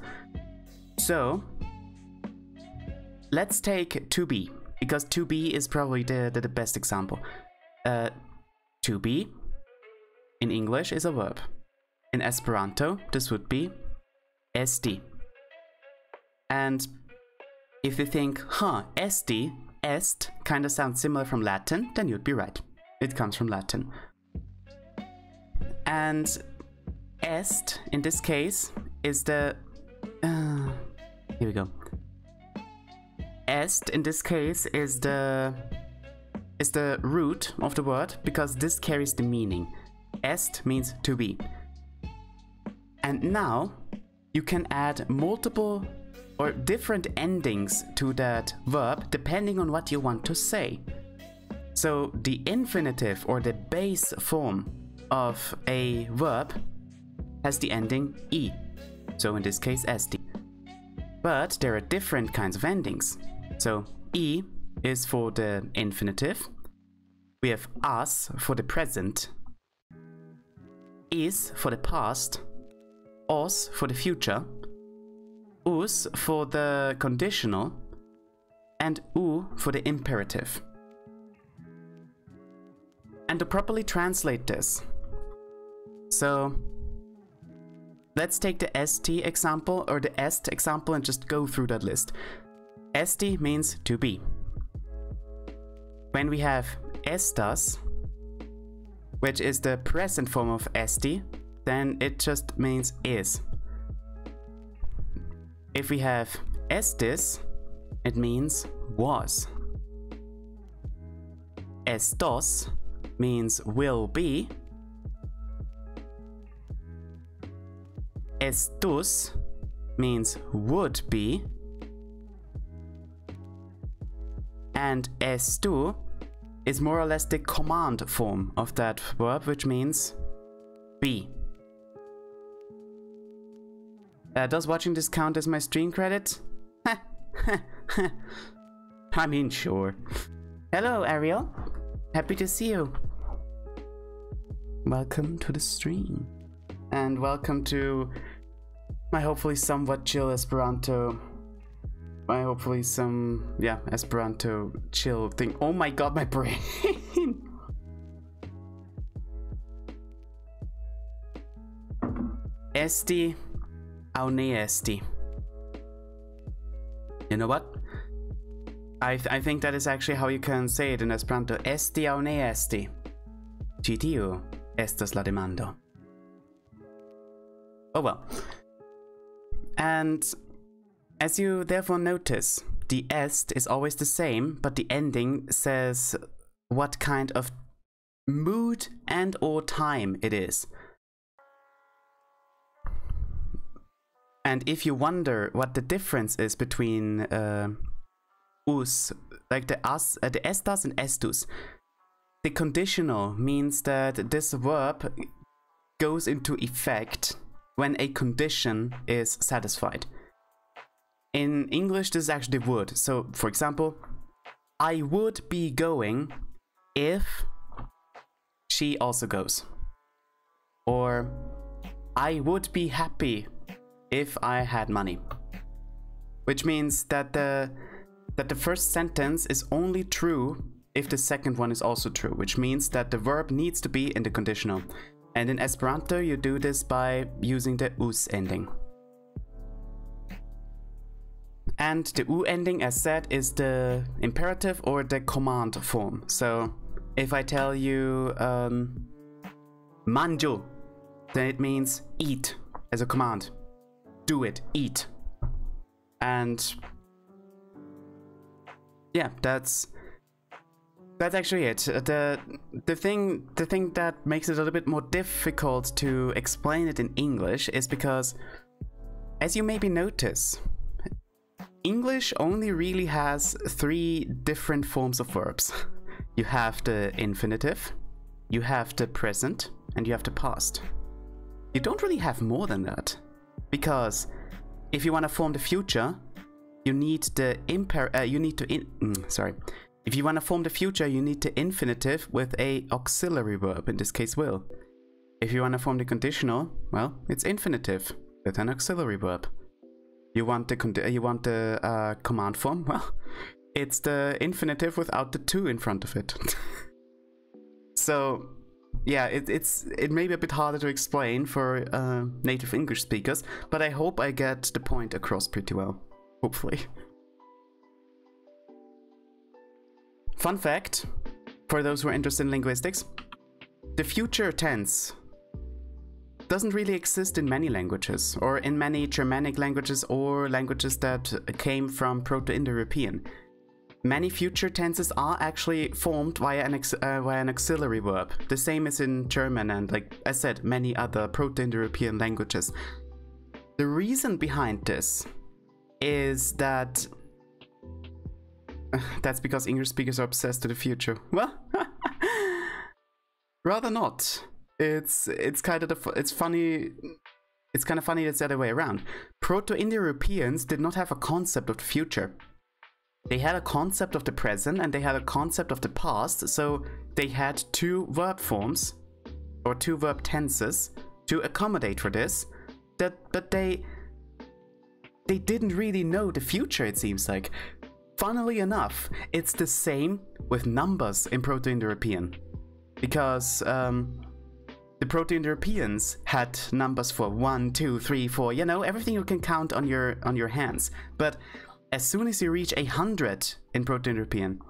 So let's take to be, because to be is probably the best example. To be in English is a verb. In Esperanto, this would be esti. And if you think, esti, est, kind of sounds similar from Latin, then you'd be right. It comes from Latin. And est, in this case, is the... here we go. Est, in this case, is the root of the word, because this carries the meaning. Est means to be. And now, you can add multiple or different endings to that verb, depending on what you want to say. So, the infinitive, or the base form of a verb, has the ending e. So in this case, esti. But there are different kinds of endings. So e is for the infinitive. We have as for the present. Is for the past. Os for the future. us for the conditional and u for the imperative. And to properly translate this, so let's take the st example or the est example and just go through that list. Esti means to be. When we have estas, which is the present form of esti, then it just means is. If we have estis, it means was. Estos means will be. Estus means would be. And estu is more or less the command form of that verb, which means be. Does watching this count as my stream credit? I mean, sure. Hello, Ariel. Happy to see you. Welcome to the stream. And welcome to my hopefully somewhat chill Esperanto. My hopefully some, yeah, Esperanto chill thing. Oh my god, my brain. Esti au ne esti. You know what? I think that is actually how you can say it in Esperanto. Esti au ne esti. Ĉi tiu estas la demando. Oh well. And as you therefore notice, the est is always the same, but the ending says what kind of mood and or time it is. And if you wonder what the difference is between us, like the us, the estas and estus, the conditional means that this verb goes into effect when a condition is satisfied. In English, this is actually would. So, for example, I would be going if she also goes. Or, I would be happy if I had money. Which means that the first sentence is only true if the second one is also true, which means that the verb needs to be in the conditional. And in Esperanto, you do this by using the us ending. And the u ending, as said, is the imperative or the command form. So if I tell you manjo, then it means eat as a command. Do it, eat. And yeah, that's actually it. The thing that makes it a little bit more difficult to explain it in English is because, as you maybe notice, English only really has 3 different forms of verbs. You have the infinitive, you have the present, and you have the past. You don't really have more than that, because if you want to form the future, you need the if you want to form the future, you need the infinitive with a auxiliary verb, in this case will. If you want to form the conditional, well, it's infinitive with an auxiliary verb. You want the command form, well, it's the infinitive without the to in front of it. So yeah, it may be a bit harder to explain for native English speakers, but I hope I get the point across pretty well, hopefully. Fun fact, for those who are interested in linguistics, the future tense doesn't really exist in many languages, or in many Germanic languages or languages that came from Proto-Indo-European. Many future tenses are actually formed via an auxiliary verb. The same is in German and, like I said, many other Proto-Indo-European languages. The reason behind this is that that's because English speakers are obsessed with the future. Well, rather not. It's kind of funny. It's kind of funny it's the other way around. Proto-Indo-Europeans did not have a concept of the future. They had a concept of the present and they had a concept of the past, so they had 2 verb forms or 2 verb tenses to accommodate for this. But they they didn't really know the future, it seems like. Funnily enough, it's the same with numbers in Proto-Indo-European. Because the Proto-Indo-Europeans had numbers for 1, 2, 3, 4, you know, everything you can count on your hands. But as soon as you reach 100 in Proto-Indo-European,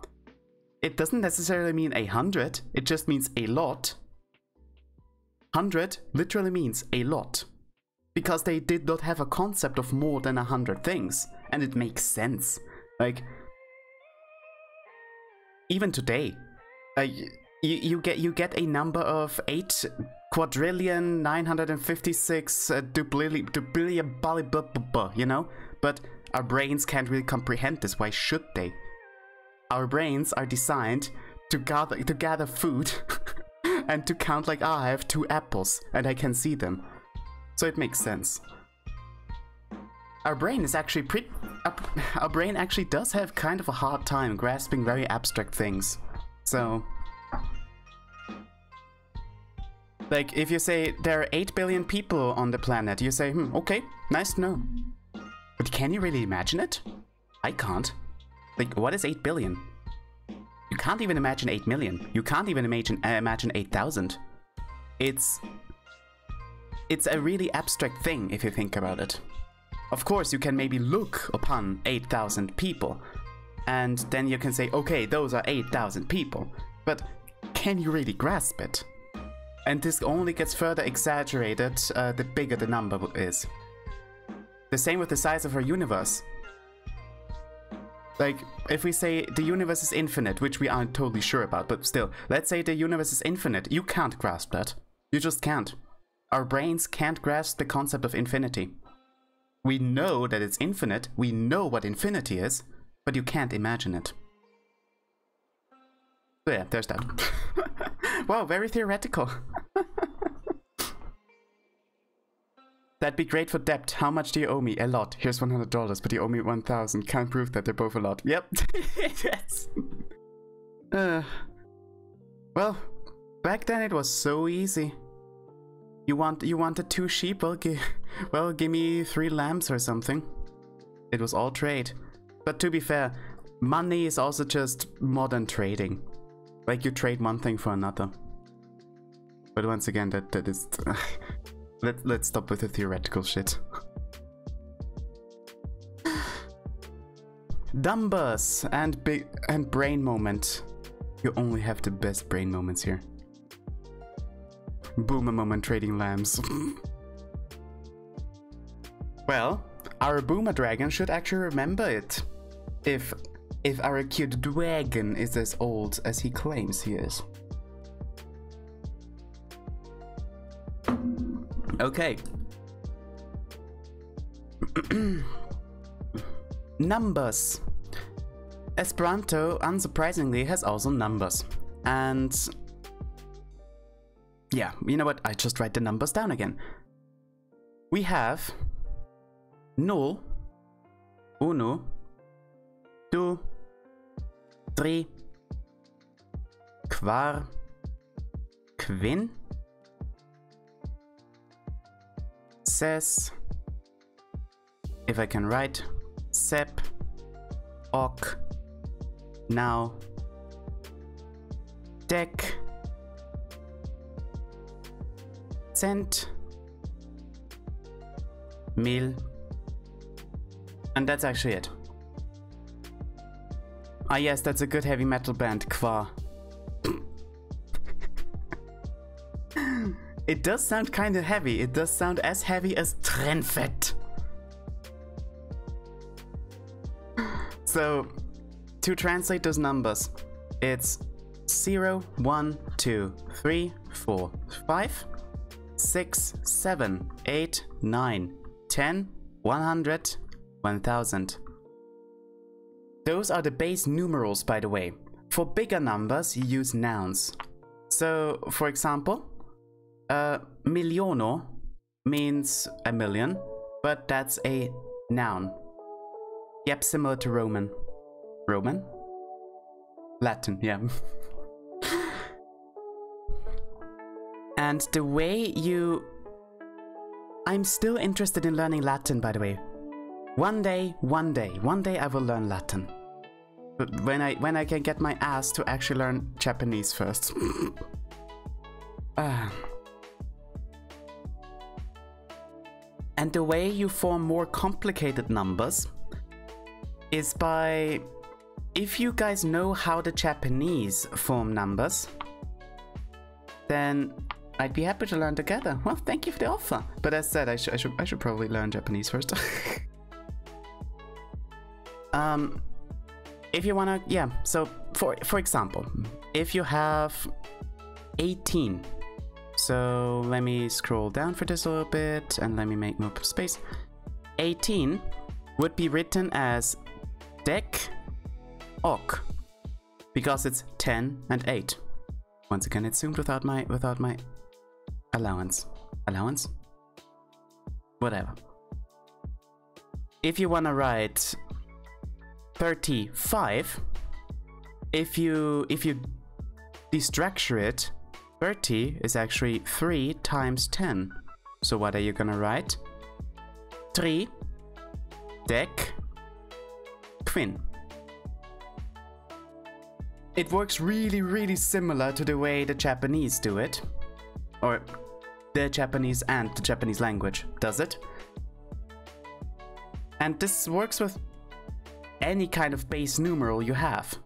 it doesn't necessarily mean 100, it just means a lot. 100 literally means a lot. Because they did not have a concept of more than 100 things. And it makes sense. Like, even today, you get a number of 8 quadrillion 956 dubillion, you know? But our brains can't really comprehend this. Why should they? Our brains are designed to gather food and to count like, I have 2 apples and I can see them. So it makes sense. Our brain is actually our brain actually does have kind of a hard time grasping very abstract things. So, like, if you say there are 8 billion people on the planet, you say, okay, nice to know. But can you really imagine it? I can't. Like, what is 8 billion? You can't even imagine 8 million. You can't even imagine 8,000. It's a really abstract thing if you think about it. Of course, you can maybe look upon 8,000 people, and then you can say, okay, those are 8,000 people. But can you really grasp it? And this only gets further exaggerated the bigger the number is. The same with the size of our universe. Like, if we say the universe is infinite, which we aren't totally sure about, but still, let's say the universe is infinite, you can't grasp that. You just can't. Our brains can't grasp the concept of infinity. We know that it's infinite, we know what infinity is, but you can't imagine it. So yeah, there's that. Wow, very theoretical. That'd be great for debt. How much do you owe me? A lot. Here's $100, but you owe me 1,000. Can't prove that they're both a lot. Yep. Yes. Well, back then it was so easy. You wanted 2 sheep? Well, give me 3 lambs or something. It was all trade. But to be fair, money is also just modern trading. Like, you trade one thing for another. But once again, that is... Let's stop with the theoretical shit. Numbers and brain moment. You only have the best brain moments here. Boomer moment trading lambs. Well, our boomer dragon should actually remember it. If our cute dragon is as old as he claims he is. Okay. Numbers. Esperanto, unsurprisingly, has also numbers. And yeah, you know what? I just write the numbers down again. We have 0, 1, 2, 3, 4, 5, 6, if I can write, 7, 8, 9, 10, 100, 1000, and that's actually it. Ah yes, that's a good heavy metal band, Qua. It does sound kind of heavy. It does sound as heavy as Trenfett. So, to translate those numbers, it's 0, 1, 2, 3, 4, 5, 6, 7, 8, 9, 10, 100, 1000. Those are the base numerals, by the way. For bigger numbers, you use nouns. So, for example, miliono means a million, but that's a noun. Yep, similar to Roman. Roman? Latin, yeah. And the way you... I'm still interested in learning Latin, by the way. One day I will learn Latin. But when I can get my ass to actually learn Japanese first. And the way you form more complicated numbers is by, if you guys know how the Japanese form numbers, then I'd be happy to learn together. Well, thank you for the offer. But as said, I should probably learn Japanese first. If you wanna, yeah. So for example, if you have 18. So let me scroll down for this a little bit and let me make more space. 18 would be written as dek ok because it's 10 and 8. Once again, it's zoomed without my allowance. Allowance? Whatever. If you wanna write 35, if you destructure it, 30 is actually 3 times 10. So what are you gonna write? 3 dek quin. It works really similar to the way the Japanese do it. Or the Japanese and the Japanese language does it. And this works with any kind of base numeral you have.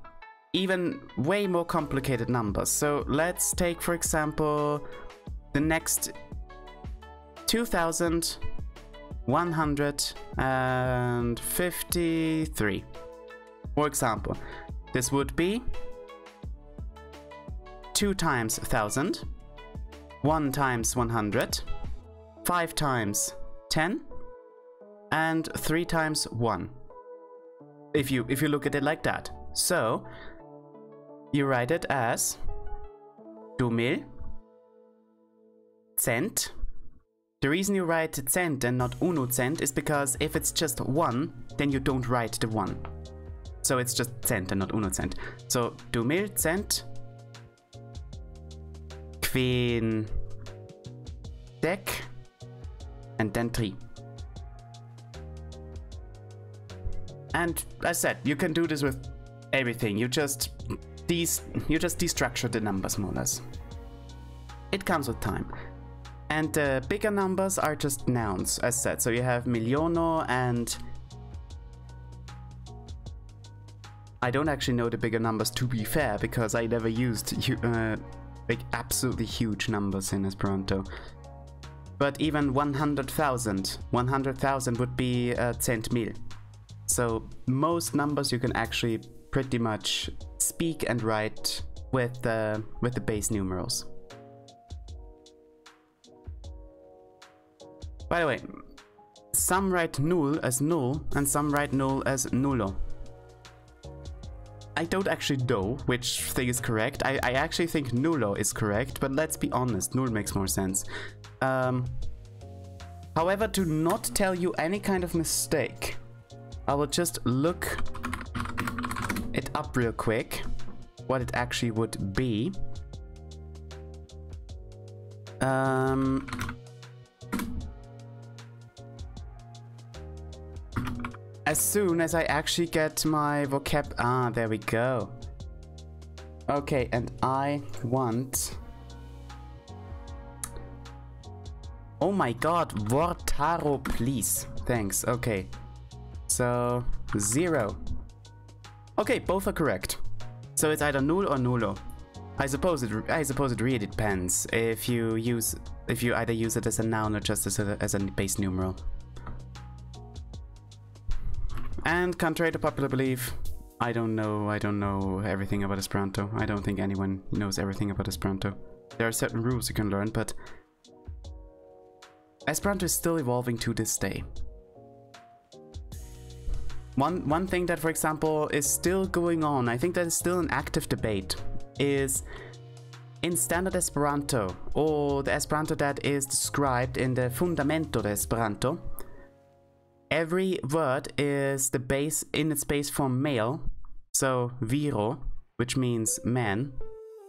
Even way more complicated numbers. So let's take, for example, the next 2153. For example, this would be 2 times 1000, 1 times 100, 5 times 10, and 3 times 1. If you look at it like that. So you write it as 2000 cent. The reason you write cent and not 1 cent is because if it's just 1, then you don't write the 1. So it's just cent and not 1 cent. So 2000 cent quin dek and then 3. And as I said, you can do this with everything. You just destructure the numbers more or less. It comes with time. And the bigger numbers are just nouns, as said. So you have miliono and... I don't actually know the bigger numbers, to be fair, because I never used like absolutely huge numbers in Esperanto. But even 100,000. 100,000 would be centmil. So most numbers you can actually pretty much speak and write with the base numerals. By the way, some write null as null and some write null as nullo. I don't actually know which thing is correct. I actually think nullo is correct, but let's be honest, null makes more sense. However, to not tell you any kind of mistake, I will just look it up real quick, what it actually would be. As soon as I actually get my vocab... Ah, there we go. Okay, and I want... Oh my god, Vortaro, please. Thanks, okay. So, 0. Okay, both are correct. So it's either null or nullo. I suppose it really depends if you either use it as a noun or just as a base numeral. And contrary to popular belief, I don't know everything about Esperanto. I don't think anyone knows everything about Esperanto. There are certain rules you can learn, but Esperanto is still evolving to this day. One thing that, for example, is still going on, I think that is still an active debate, is in standard Esperanto, or the Esperanto that is described in the Fundamento de Esperanto, every word is the base in its base form male, so viro, which means man,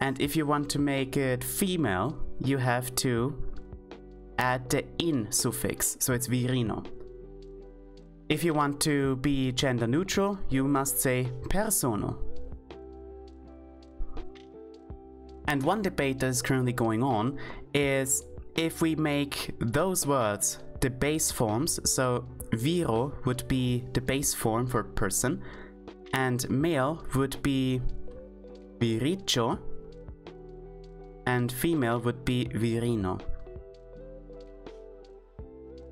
and if you want to make it female, you have to add the in suffix, so it's virino. If you want to be gender neutral, you must say persono. And one debate that is currently going on is if we make those words the base forms, so viro would be the base form for person, and male would be viricho, and female would be virino.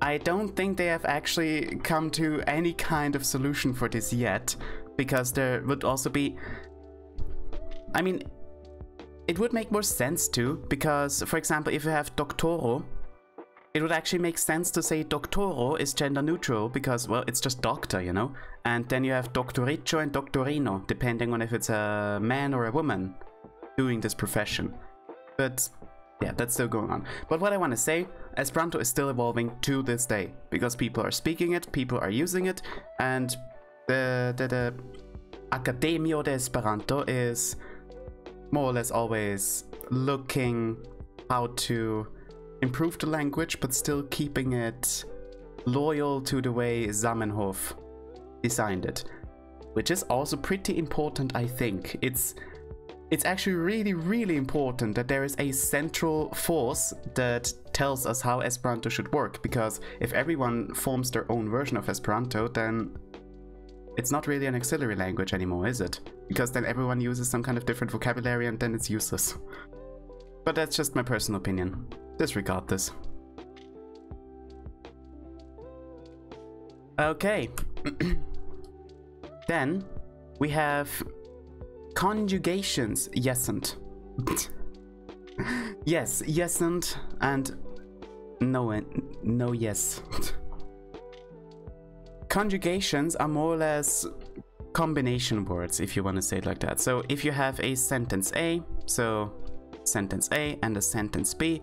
I don't think they have actually come to any kind of solution for this yet, because there would also be... I mean, it would make more sense too, because, for example, if you have doctoro, it would actually make sense to say doctoro is gender neutral, because, well, it's just doctor, you know? And then you have doctoricho and doctorino, depending on if it's a man or a woman doing this profession. But yeah, that's still going on. But what I want to say, Esperanto is still evolving to this day, because people are speaking it, people are using it, and the Academio de Esperanto is more or less always looking how to improve the language, but still keeping it loyal to the way Zamenhof designed it, which is also pretty important, I think. It's actually really important that there is a central force that tells us how Esperanto should work, because if everyone forms their own version of Esperanto, then it's not really an auxiliary language anymore, is it? Because then everyone uses some kind of different vocabulary and then it's useless. But that's just my personal opinion. Disregard this. Okay. Then we have conjugations, yesn't. Yes, yesn't, and no yes. Conjugations are more or less combination words, if you want to say it like that. So if you have a sentence A, so sentence A and a sentence B,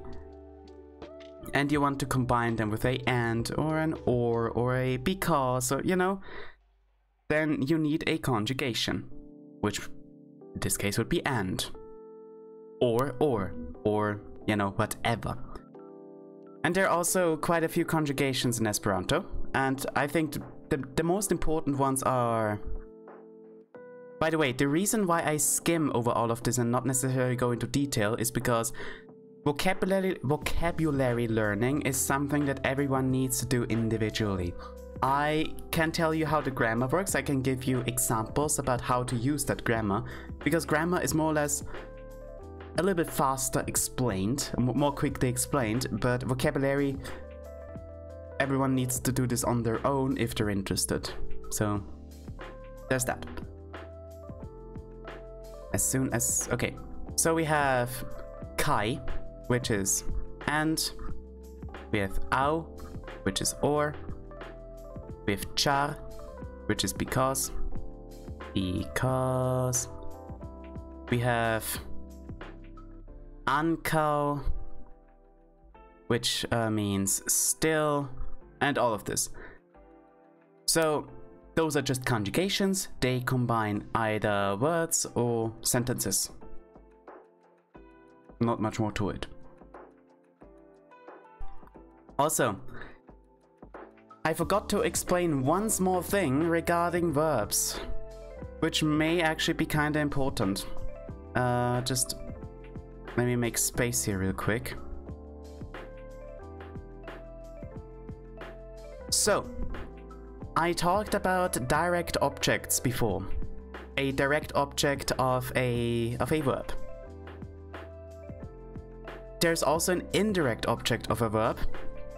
and you want to combine them with a and or an or a because, or you know, then you need a conjugation, which in this case would be and, or you know, whatever. And there are also quite a few conjugations in Esperanto, and I think the most important ones are... By the way, the reason why I skim over all of this and not necessarily go into detail is because vocabulary learning is something that everyone needs to do individually. I can tell you how the grammar works, I can give you examples about how to use that grammar, because grammar is more or less a little bit faster explained, more quickly explained, but vocabulary, everyone needs to do this on their own if they're interested. So, there's that. As soon as... okay, so we have kai, which is and, we have au, which is or, we have char, which is because, we have ankau, which means still, and all of this. So those are just conjugations, they combine either words or sentences. Not much more to it. Also, I forgot to explain one small thing regarding verbs, which may actually be kinda important. Just let me make space here real quick. So, I talked about direct objects before. A direct object of a verb. There's also an indirect object of a verb,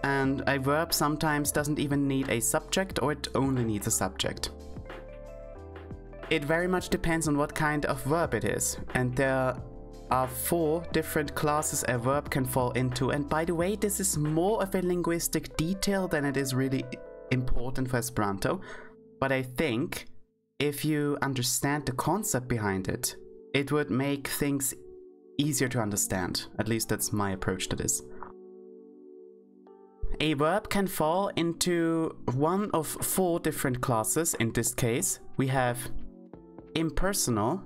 and a verb sometimes doesn't even need a subject, or it only needs a subject. It very much depends on what kind of verb it is, and there are 4 different classes a verb can fall into. And by the way, this is more of a linguistic detail than it is really important for Esperanto, but I think if you understand the concept behind it, it would make things easier to understand. At least that's my approach to this. A verb can fall into one of 4 different classes. In this case, we have impersonal,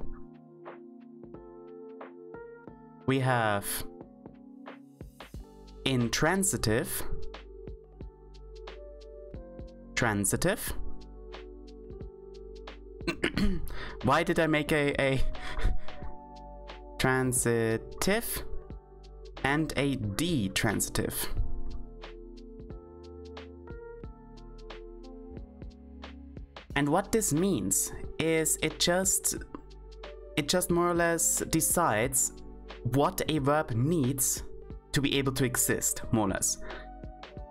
we have intransitive, transitive, Why did I make a transitive and a detransitive? And what this means is it just more or less decides what a verb needs to be able to exist, more or less.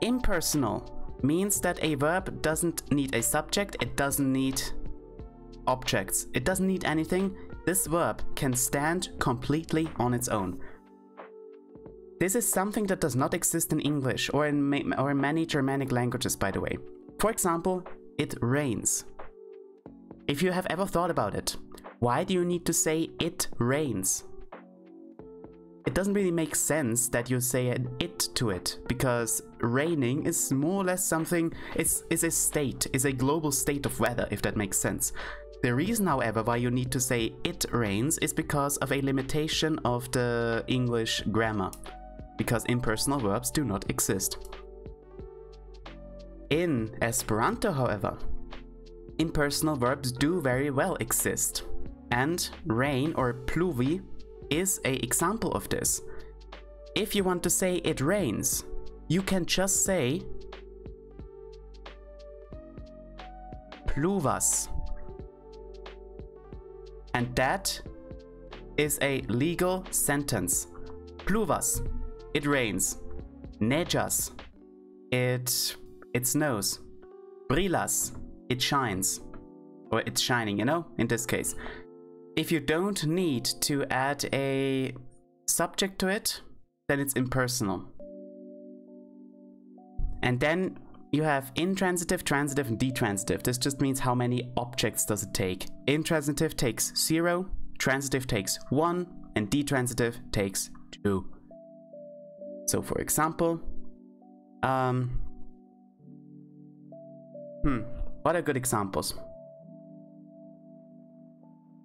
Impersonal means that a verb doesn't need a subject, it doesn't need objects, it doesn't need anything. This verb can stand completely on its own. This is something that does not exist in English or in many Germanic languages, by the way. For example, it rains. If you have ever thought about it, why do you need to say it rains? It doesn't really make sense that you say an it to it, because raining is more or less something, is a state, is a global state of weather, if that makes sense. The reason, however, why you need to say it rains is because of a limitation of the English grammar, because impersonal verbs do not exist. In Esperanto, however, impersonal verbs do very well exist, and rain or pluvi is an example of this. If you want to say it rains, you can just say pluvas. And that is a legal sentence. Pluvas, it rains. Nejas, it snows. Brilas, it shines. Or it's shining, you know, in this case. If you don't need to add a subject to it, then it's impersonal. And then you have intransitive, transitive, and detransitive. This just means how many objects does it take. Intransitive takes 0, transitive takes 1, and detransitive takes 2. So for example, what are good examples?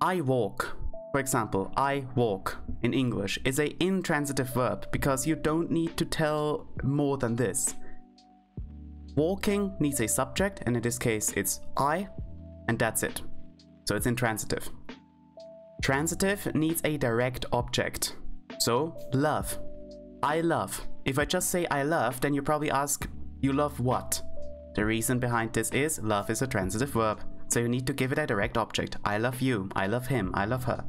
I walk, for example, I walk in English is an intransitive verb because you don't need to tell more than this. Walking needs a subject, and in this case it's I, and that's it. So it's intransitive. Transitive needs a direct object. So love. I love. If I just say I love, then you probably ask, you love what? The reason behind this is love is a transitive verb. So you need to give it a direct object. I love you, I love him, I love her.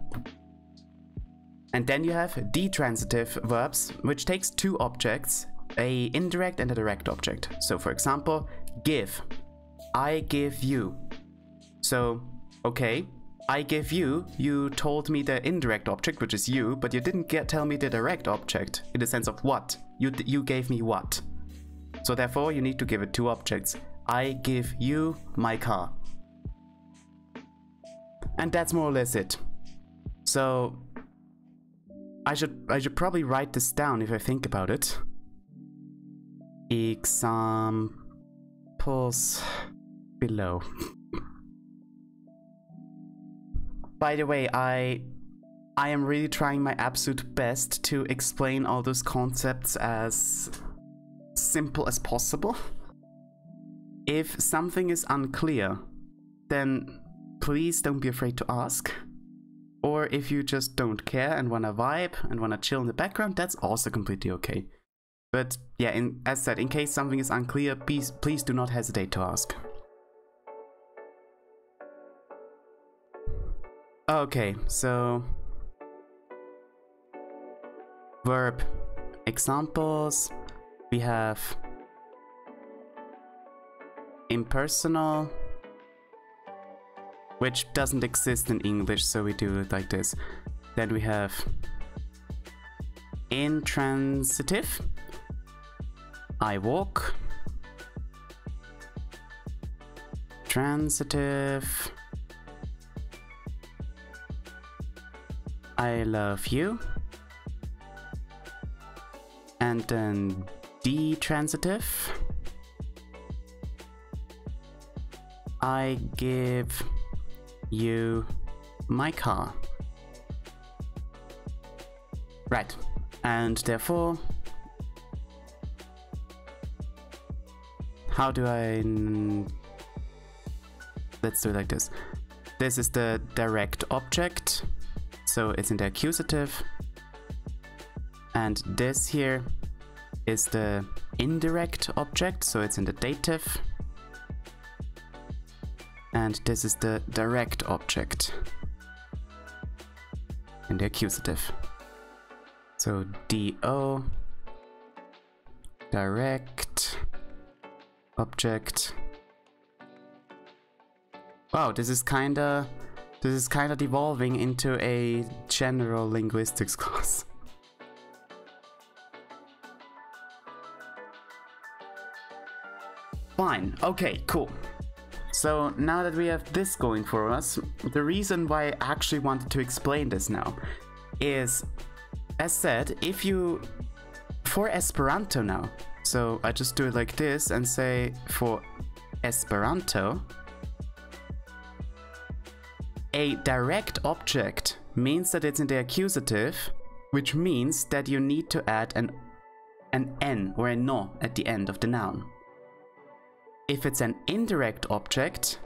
And then you have detransitive verbs, which takes 2 objects, a indirect and a direct object. So for example, give. I give you. So, okay, I give you, you told me the indirect object, which is you, but you didn't tell me the direct object in the sense of what. You gave me what. So therefore you need to give it 2 objects. I give you my car. And that's more or less it. So I should probably write this down if I think about it. Examples below. By the way, I am really trying my absolute best to explain all those concepts as simple as possible. If something is unclear, then please don't be afraid to ask. Or if you just don't care and wanna vibe and wanna chill in the background, that's also completely okay. But yeah, as said, in case something is unclear, please do not hesitate to ask. Okay, so verb examples. We have impersonal, which doesn't exist in English, so we do it like this. Then we have intransitive. I walk. Transitive. I love you. And then detransitive. I give you my car. Right. And therefore, how do I... Let's do it like this. this is the direct object, so it's in the accusative. And this here is the indirect object, so it's in the dative. And this is the direct object in the accusative. So DO, direct object. Wow, this is kinda devolving into a general linguistics class. Fine, okay, cool. So now that we have this going for us, the reason why I actually wanted to explain this now is, as said, if you, for Esperanto now, so I just do it like this and say for Esperanto, a direct object means that it's in the accusative, which means that you need to add an N or a no at the end of the noun. If it's an indirect object,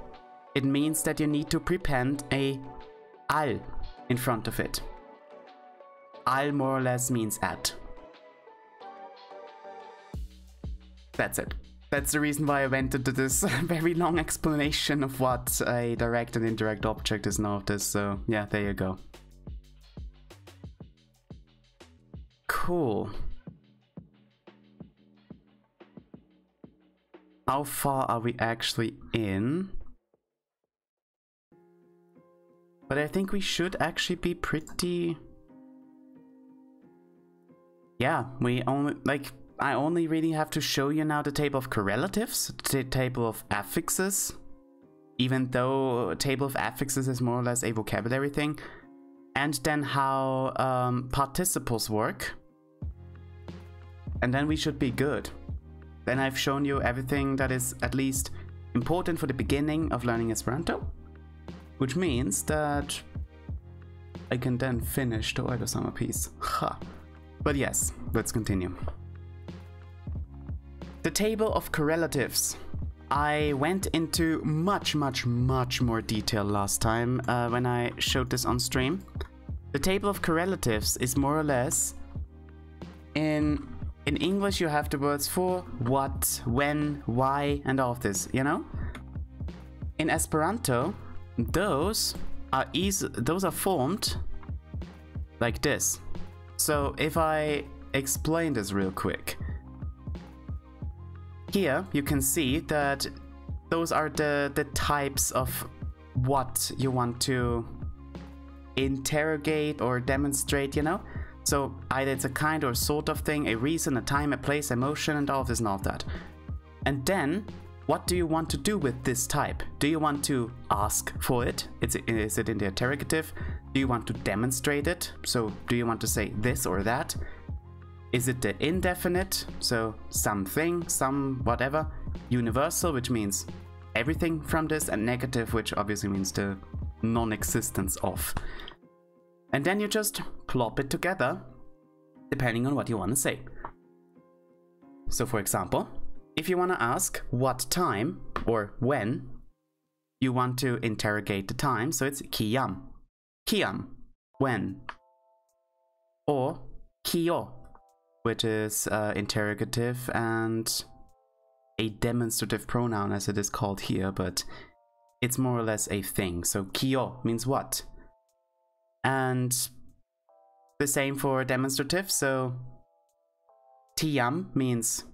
it means that you need to prepend a al in front of it. Al more or less means at. That's it. That's the reason why I went into this very long explanation of what a direct and indirect object is now of this, so yeah, there you go. Cool. How far are we actually in? But I think we should actually be pretty... Yeah, we only, like, I only really have to show you now the table of correlatives, the table of affixes, even though a table of affixes is more or less a vocabulary thing, and then how participles work. And then we should be good. Then I've shown you everything that is at least important for the beginning of learning Esperanto, which means that I can then finish the Euro summer piece. Ha. But yes, let's continue. The table of correlatives. I went into much more detail last time when I showed this on stream. The table of correlatives is more or less in English you have the words for, what, when, why, and all of this, you know? In Esperanto, those are formed like this. So if I explain this real quick. Here you can see that those are the types of what you want to interrogate or demonstrate, you know? So either it's a kind or sort of thing, a reason, a time, a place, emotion, and all of this and all of that. And then, what do you want to do with this type? Do you want to ask for it? Is it in the interrogative? Do you want to demonstrate it? So do you want to say this or that? Is it the indefinite? So something, some whatever. Universal, which means everything from this, and negative, which obviously means the non-existence of. And then you just plop it together, depending on what you want to say. So for example, if you want to ask what time or when, you want to interrogate the time, so it's kiam. Kiam, when. Or kio, which is interrogative and a demonstrative pronoun as it is called here, but it's more or less a thing. So kio means what? And the same for demonstrative, so tiam means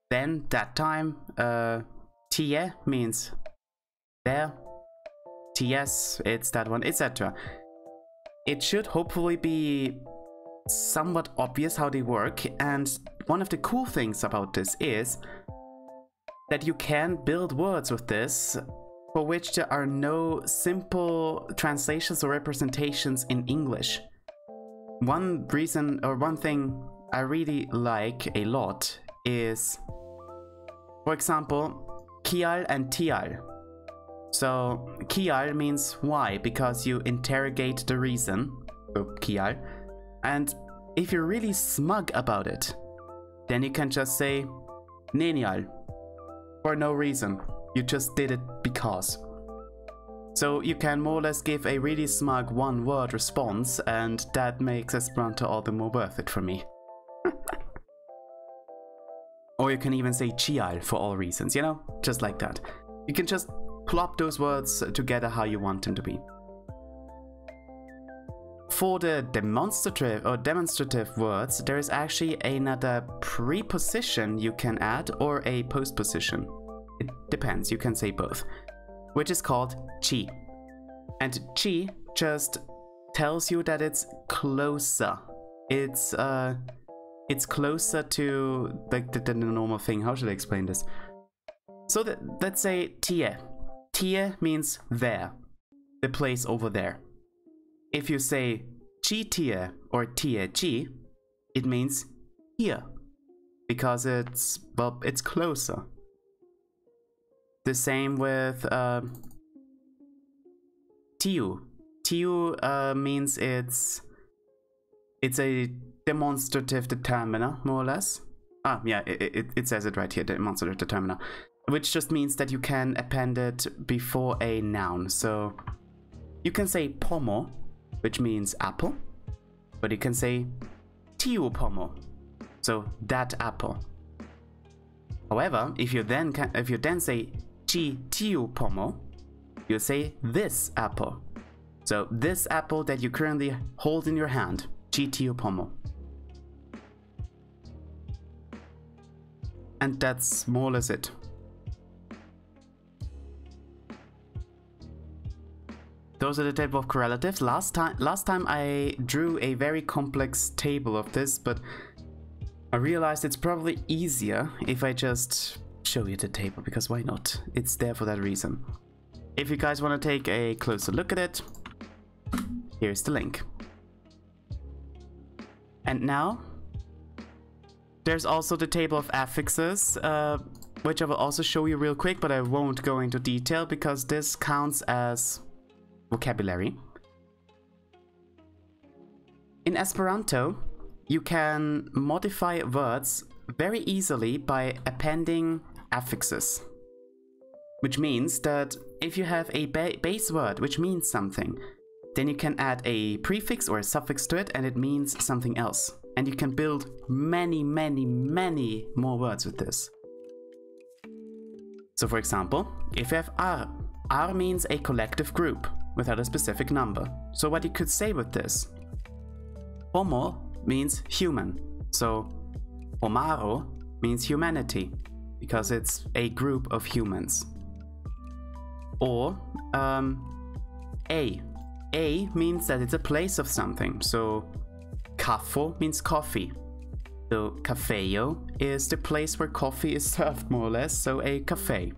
then, that time, tie means there, ts, it's that one, etc. It should hopefully be somewhat obvious how they work, and one of the cool things about this is that you can build words with this for which there are no simple translations or representations in English. One reason or one thing I really like a lot is, for example, kial and tial. So kial means why, because you interrogate the reason, so kial. And if you're really smug about it, then you can just say nenial, for no reason. You just did it because. So you can more or less give a really smug one-word response, and that makes Esperanto all the more worth it for me. Or you can even say chial for all reasons, you know? Just like that. You can just plop those words together how you want them to be. For the demonstrative words, there is actually another preposition you can add or a postposition. It depends, you can say both. Which is called chi. And chi just tells you that it's closer. It's closer to like the normal thing. How should I explain this? So let's say tie. Tie means there, the place over there. If you say chi tie or tie chi, it means here, because it's, well, it's closer. The same with tiu. Tiu means it's a demonstrative determiner, more or less. Ah, yeah, it says it right here, demonstrative determiner, which just means that you can append it before a noun. So you can say pomo, which means apple, but you can say tiu pomo, so that apple. However, if you then say chi tiu pomo, you say this apple. So this apple that you currently hold in your hand, chi tiu pomo. And that's more or less it. Those are the table of correlatives. Last time I drew a very complex table of this, but I realized it's probably easier if I just show you the table, because why not? It's there for that reason. If you guys want to take a closer look at it, here's the link. And now, there's also the table of affixes, which I will also show you real quick, but I won't go into detail because this counts as vocabulary. In Esperanto, you can modify words very easily by appending affixes. Which means that if you have a base word which means something, then you can add a prefix or a suffix to it and it means something else. And you can build many more words with this. So for example, if you have ar means a collective group without a specific number. So what you could say with this, homo means human. So homaro means humanity, because it's a group of humans. Or a means that it's a place of something. So caffo means coffee. So cafeo is the place where coffee is served, more or less, so a cafe.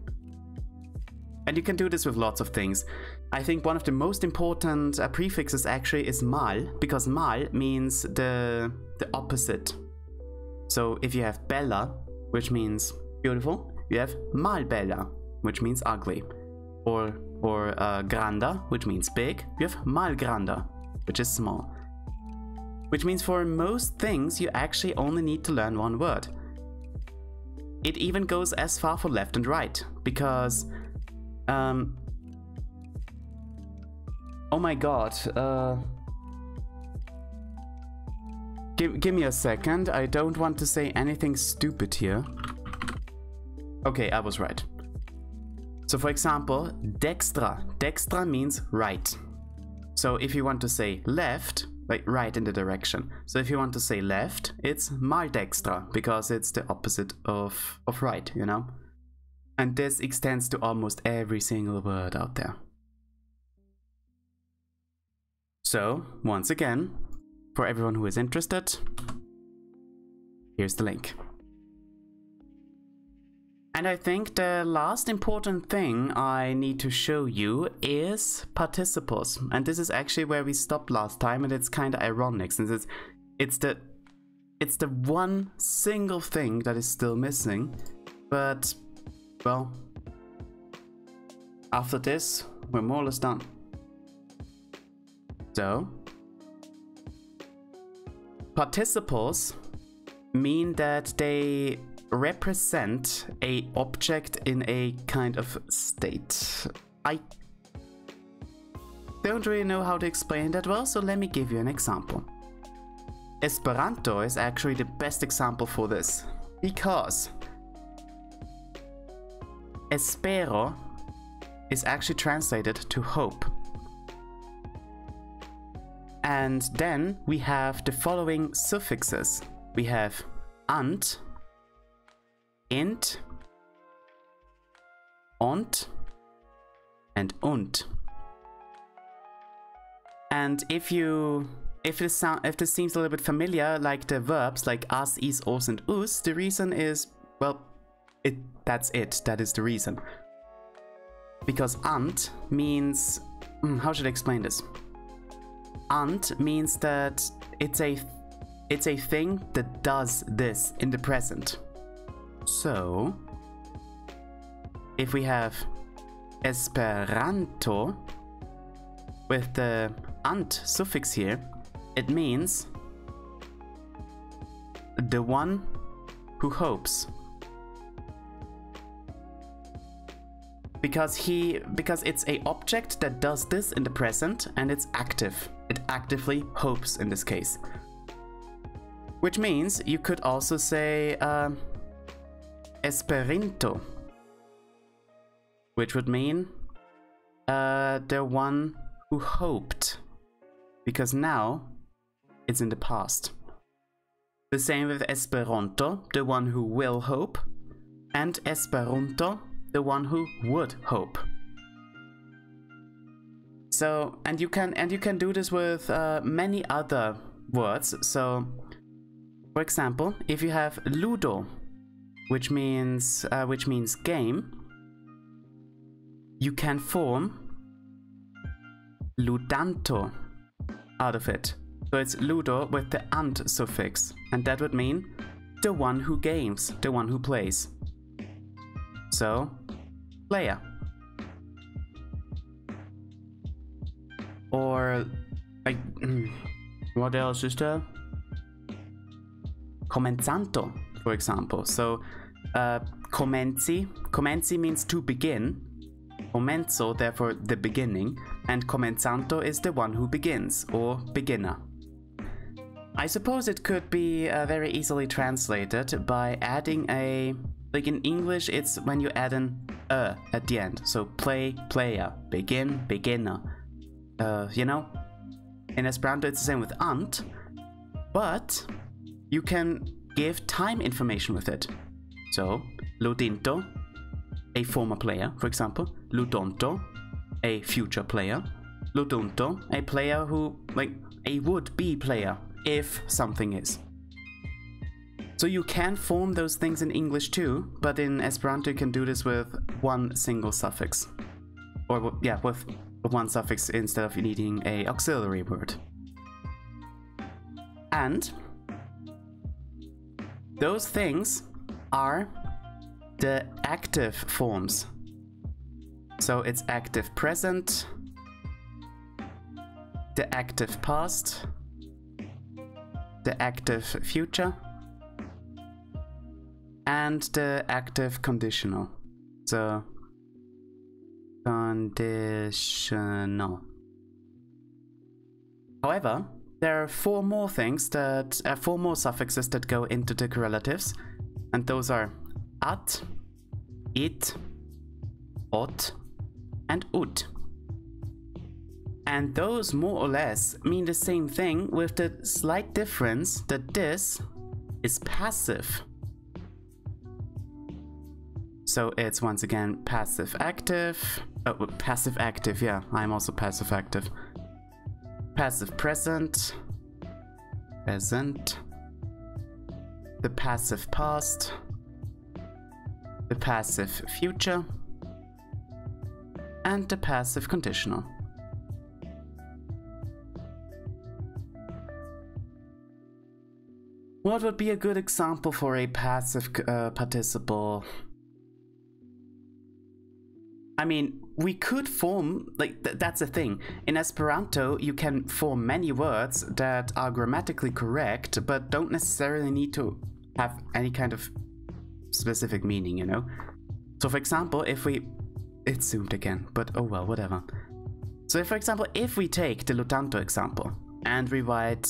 And you can do this with lots of things. I think one of the most important prefixes actually is mal, because mal means the opposite. So if you have bella, which means beautiful, you have mal bella, which means ugly. Or granda, which means big, you have mal granda, which is small. Which means for most things you actually only need to learn one word. It even goes as far for left and right, because oh my god, give me a second, I don't want to say anything stupid here. Okay, I was right. So for example, dextra. Dextra means right. So if you want to say left, like right in the direction. So if you want to say left, it's maldextra, because it's the opposite of right, you know? And this extends to almost every single word out there. So, once again, for everyone who is interested, here's the link. And I think the last important thing I need to show you is participles. And this is actually where we stopped last time, and it's kind of ironic since it's the one single thing that is still missing. But, well, after this, we're more or less done. So, participles mean that they represent a object in a kind of state. don't really know how to explain that well, so let me give you an example. Esperanto is actually the best example for this, because espero is actually translated to hope. And then we have the following suffixes. We have ant, int, ont, and und. And if this seems a little bit familiar, like the verbs like as, is, os, and us, the reason is, well, that is the reason. Because ant means, how should I explain this? Ant means that it's a thing that does this in the present. So if we have Esperanto with the ant suffix here, it means the one who hopes. Because it's a object that does this in the present and it's active. It actively hopes in this case. Which means you could also say Esperinto, which would mean the one who hoped, because now it's in the past. The same with Esperanto, the one who will hope, and Esperanto, the one who would hope. So, and you can do this with many other words. So, for example, if you have ludo, which means game, you can form ludanto out of it. So it's ludo with the ant suffix, and that would mean the one who games, the one who plays. So, player. Or, like, what else is there? Comenzanto, for example. So, comenzi means to begin. Comenzo, therefore, the beginning. And comenzanto is the one who begins, or beginner. I suppose it could be very easily translated by adding a... Like in English, it's when you add an at the end. So play, player, begin, beginner. You know? In Esperanto, it's the same with ant. But you can give time information with it. So, ludinto, a former player, for example. Ludonto, a future player. Ludunto, a player who, like, a would-be player, if something is. So you can form those things in English too, but in Esperanto you can do this with one single suffix. Or, yeah, with one suffix instead of needing an auxiliary word. And those things are the active forms. So it's active present, the active past, the active future, and the active conditional. So, conditional. However, there are four more suffixes that go into the correlatives, and those are at, it, ot, and ut. And those more or less mean the same thing, with the slight difference that this is passive. So it's once again passive active. Oh, passive active, yeah, I'm also passive active. Passive present, present, the passive past, the passive future, and the passive conditional. What would be a good example for a passive participle? I mean, we could form, like, that's the thing. In Esperanto, you can form many words that are grammatically correct, but don't necessarily need to have any kind of specific meaning, you know? So, for example, if we... It zoomed again, but oh well, whatever. So for example, if we take the ludanto example and we write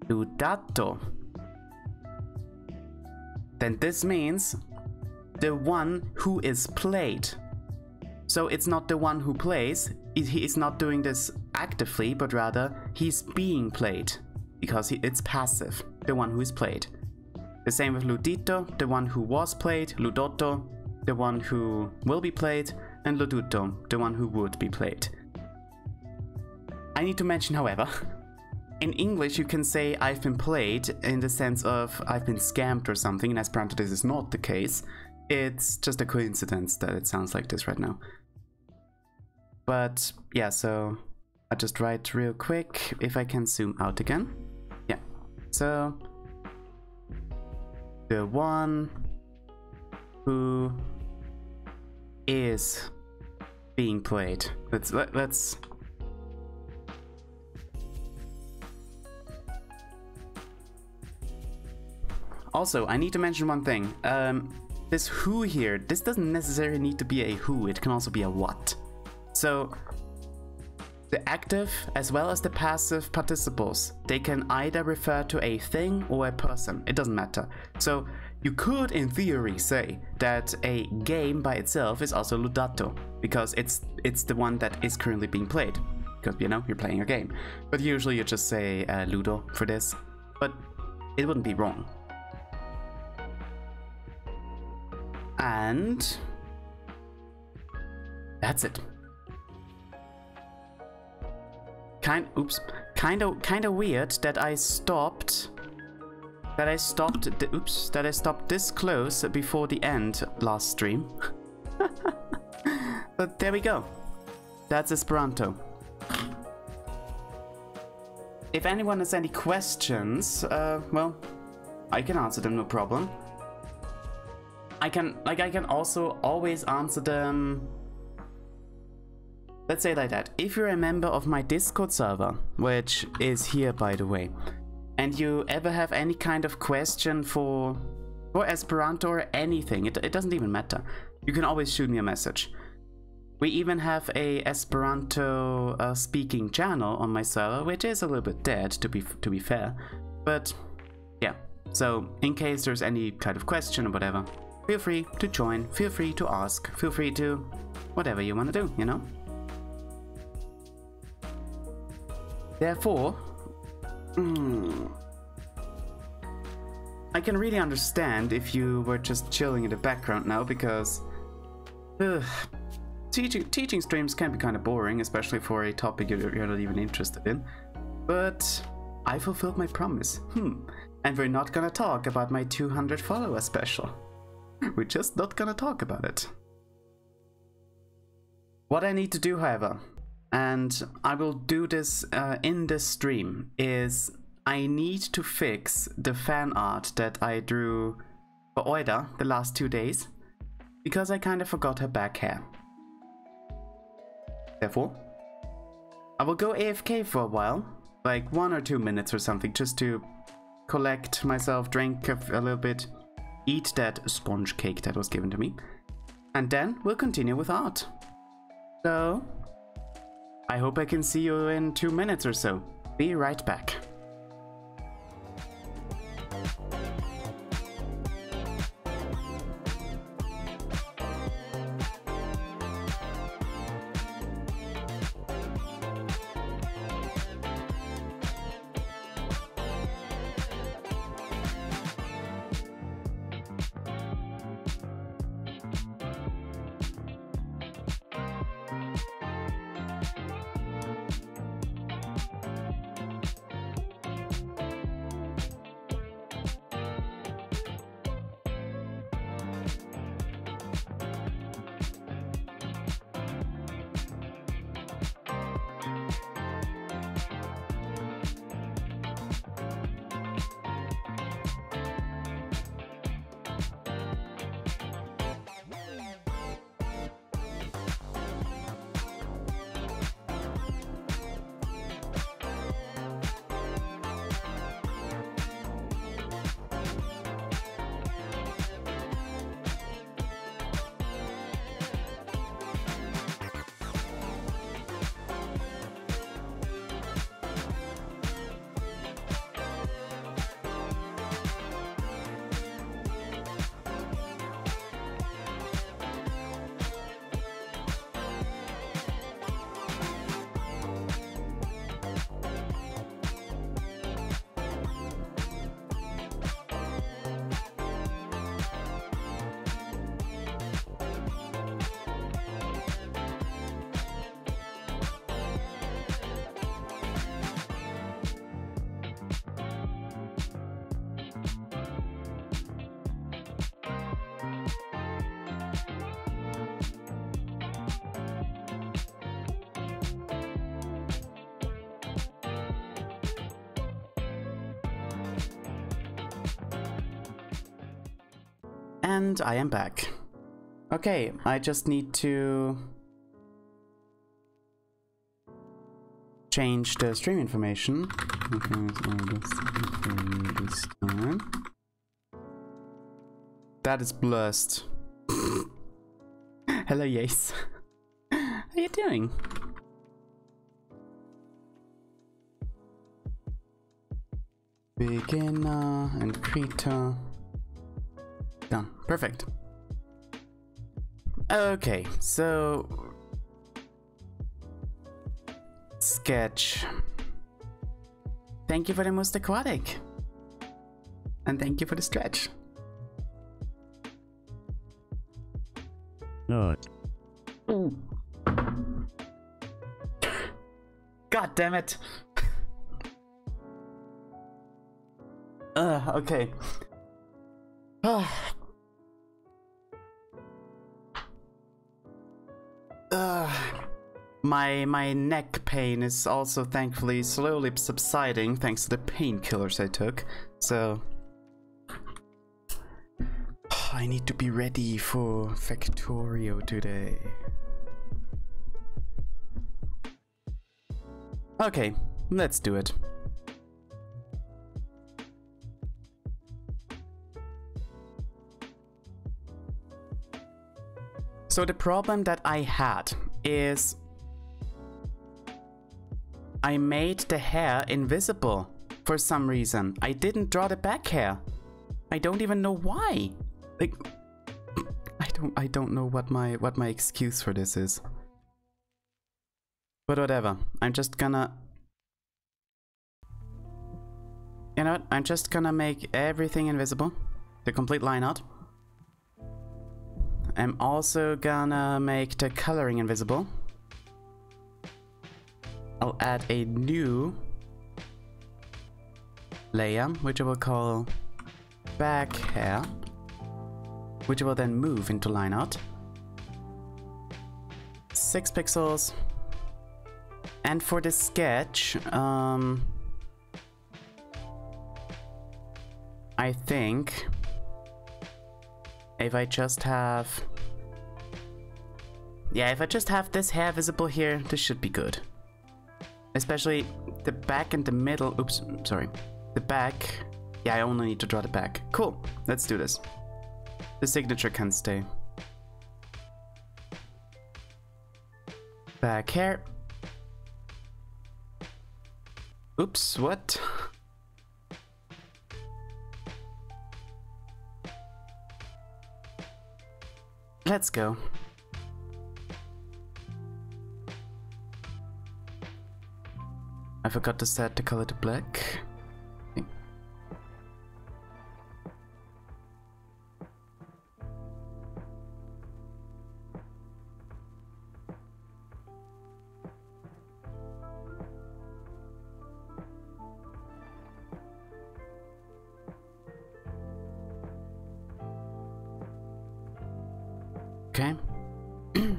ludato, then this means the one who is played. So it's not the one who plays, he is not doing this actively, but rather he's being played, because it's passive, the one who is played. The same with ludito, the one who was played, ludotto, the one who will be played, and luduto, the one who would be played. I need to mention, however, in English you can say I've been played in the sense of I've been scammed or something. In Esperanto this is not the case. It's just a coincidence that it sounds like this right now. But yeah, so I'll just write real quick if I can zoom out again. Yeah, so the one who is being played. Let's also, I need to mention one thing. This who here, this doesn't necessarily need to be a who, it can also be a what. So the active as well as the passive participles, they can either refer to a thing or a person, it doesn't matter. So you could in theory say that a game by itself is also ludato, because it's the one that is currently being played, because you know, you're playing a game. But usually you just say ludo for this, but it wouldn't be wrong. And that's it. Kind of weird that I stopped this close before the end last stream. But there we go. That's Esperanto. If anyone has any questions, well, I can answer them, no problem. I can also always answer them. Let's say it like that. If you're a member of my Discord server, which is here by the way, and you ever have any kind of question for Esperanto or anything, it doesn't even matter. You can always shoot me a message. We even have a Esperanto speaking channel on my server, which is a little bit dead to be fair. But yeah, so in case there's any kind of question or whatever, feel free to join, feel free to ask, feel free to whatever you want to do, you know? Therefore, I can really understand if you were just chilling in the background now, because teaching streams can be kind of boring, especially for a topic you're not even interested in. But I fulfilled my promise. And we're not gonna talk about my 200 follower special. We're just not gonna talk about it. What I need to do, however, and I will do this in this stream, is I need to fix the fan art that I drew for Oida the last 2 days, because I kind of forgot her back hair. Therefore, I will go AFK for a while, like 1 or 2 minutes or something, just to collect myself, drink a little bit, eat that sponge cake that was given to me, and then we'll continue with art. So, I hope I can see you in 2 minutes or so. Be right back. And I am back. Okay, I just need to change the stream information. Okay, so this time. That is blessed. Hello, Yace. How you doing? Beginner and creator. Done. Perfect. Okay, so sketch. Thank you for the most aquatic. And thank you for the stretch. No. Ooh. God damn it. Okay. My neck pain is also thankfully slowly subsiding thanks to the painkillers I took. So I need to be ready for Factorio today. Okay, let's do it. So the problem that I had is I made the hair invisible for some reason. I didn't draw the back hair. I don't even know why. Like, I don't know what my excuse for this is. But whatever. I'm just gonna, you know what? I'm just gonna make everything invisible. The complete line out. I'm also gonna make the coloring invisible. I'll add a new layer, which I will call back hair, which I will then move into line art. 6 pixels. And for the sketch, I think if I just have, yeah, if I just have this hair visible here, this should be good. Especially the back and the middle. Oops, sorry. The back. Yeah, I only need to draw the back. Cool. Let's do this. The signature can stay. Back hair. Oops, what? Let's go. I forgot to set the color to black. Okay. Okay.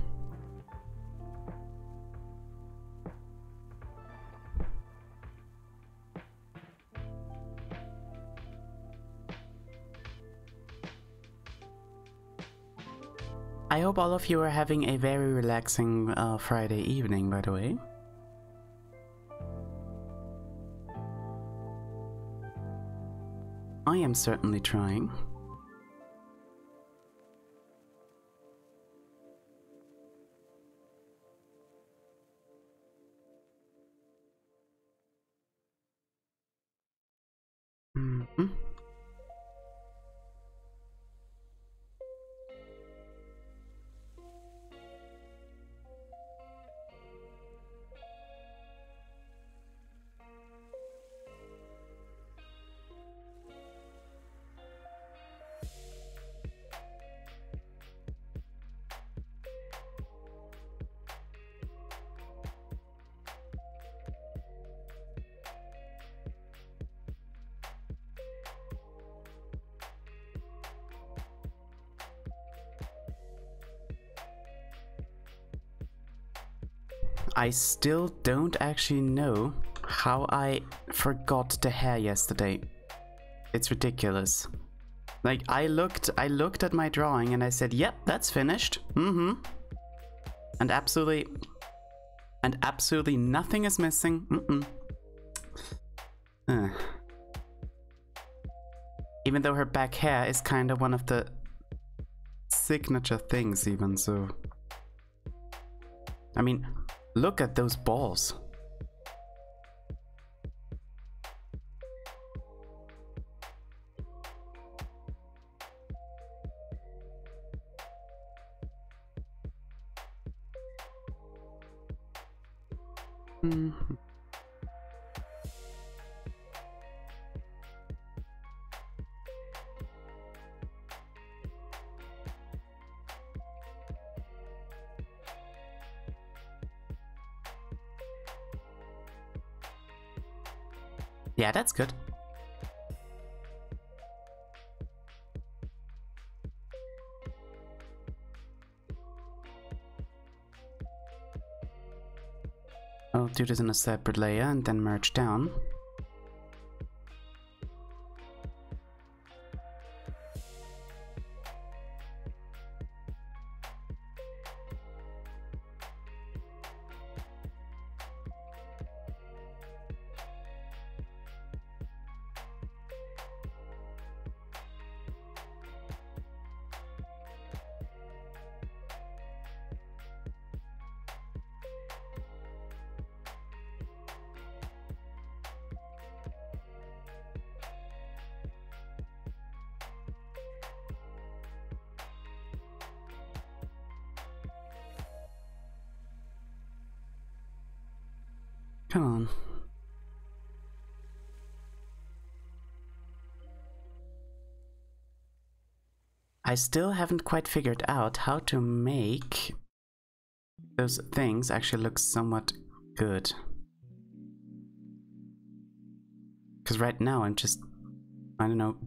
I hope all of you are having a very relaxing Friday evening, by the way. I am certainly trying. Mm-hmm. I still don't actually know how I forgot the hair yesterday. It's ridiculous. Like, I looked at my drawing and I said, yep, that's finished. Mm-hmm. And absolutely nothing is missing. Even though her back hair is kind of one of the signature things even, so... I mean, look at those balls. Yeah, that's good. I'll do this in a separate layer and then merge down. Come on. I still haven't quite figured out how to make those things actually look somewhat good. Because right now I'm just, I don't know,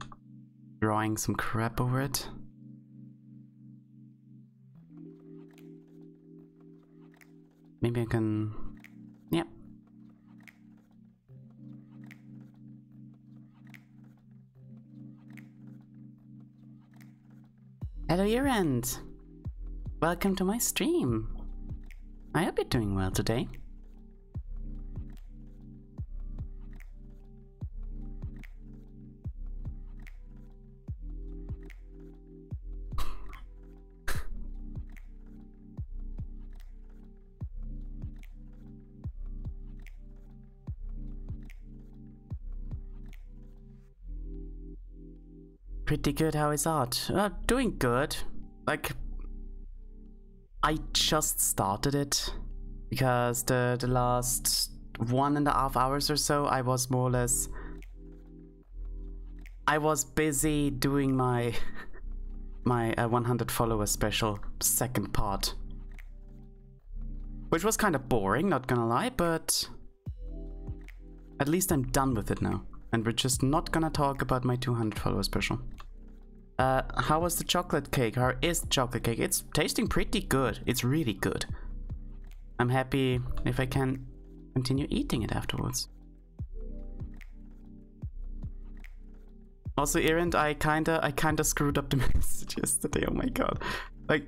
drawing some crap over it. Maybe I can, yeah. Hello, your end. Welcome to my stream. I hope you're doing well today. Pretty good, how is art? Doing good. Like, I just started it because the last 1.5 hours or so I was more or less... I was busy doing my 100 follower special second part. Which was kind of boring, not gonna lie, but at least I'm done with it now. And we're just not gonna talk about my 200 follower special. How was the chocolate cake? How is the chocolate cake? It's tasting pretty good. It's really good. I'm happy if I can continue eating it afterwards. Also, Erend, I kinda screwed up the message yesterday. Oh my god. Like,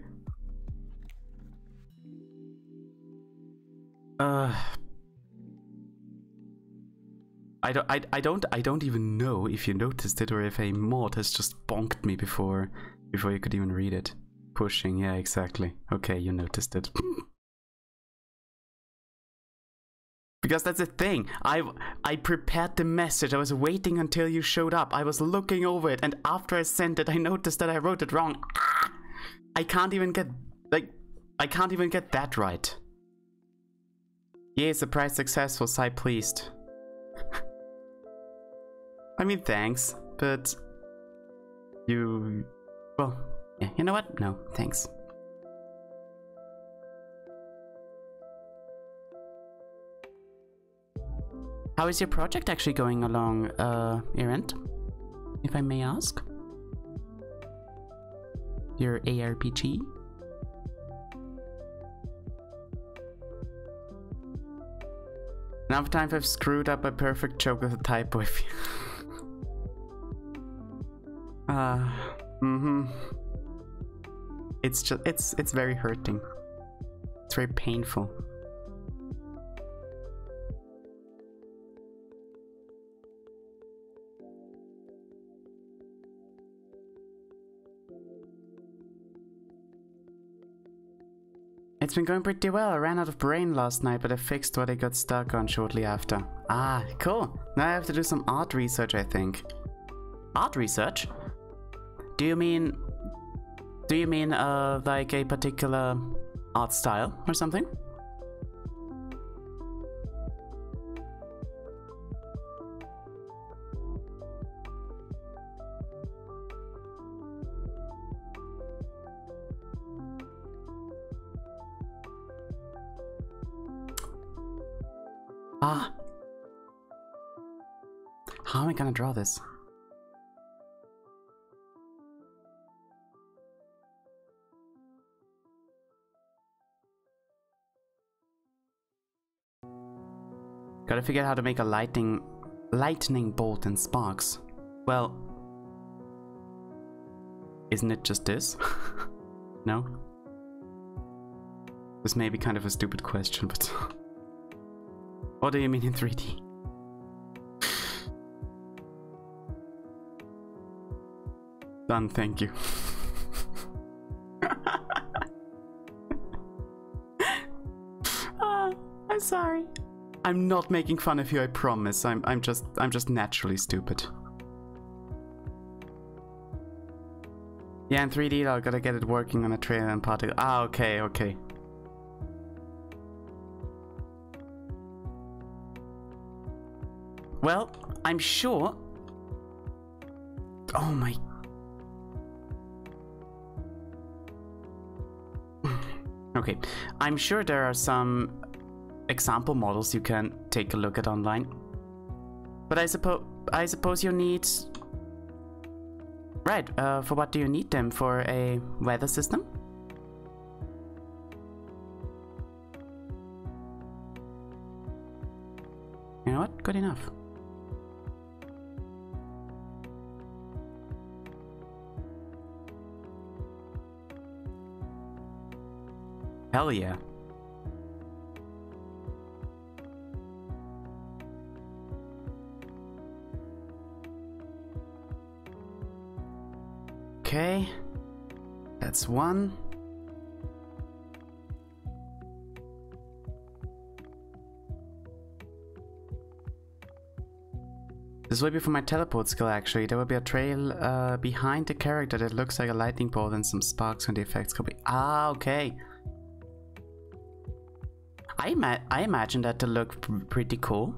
I don't even know if you noticed it or if a mod has just bonked me before you could even read it. Pushing, yeah, exactly. Okay, you noticed it. Because that's the thing. I prepared the message. I was waiting until you showed up. I was looking over it, and after I sent it, I noticed that I wrote it wrong. I can't even get that right. Yeah, surprise successful, sigh pleased. I mean, thanks, but well, yeah, you know what? No, thanks. How is your project actually going along, Erend? If I may ask? Your ARPG? Enough times I've screwed up a perfect joke with a typo. Mm-hmm. It's just, it's very hurting. It's very painful. It's been going pretty well. I ran out of brain last night, but I fixed what I got stuck on shortly after. Ah, cool. Now I have to do some art research, I think. Art research? Do you mean like a particular art style or something? Ah. How am I gonna draw this? Gotta figure out how to make a lightning bolt and sparks. Well, isn't it just this? No? This may be kind of a stupid question, but what do you mean in 3D? Done, thank you. I'm sorry. I'm not making fun of you, I promise. I'm just naturally stupid. Yeah, in 3D I gotta get it working on a trailer and particle. Ah, okay, okay. Well, I'm sure. Oh my. Okay, I'm sure there are some example models you can take a look at online. But I suppose you need. Right, for what do you need them? For a weather system? You know what? Good enough. Hell yeah. Okay, that's one. This will be for my teleport skill actually. There will be a trail behind the character that looks like a lightning bolt and some sparks when the effects copy. Ah, okay. I imagine that to look pretty cool.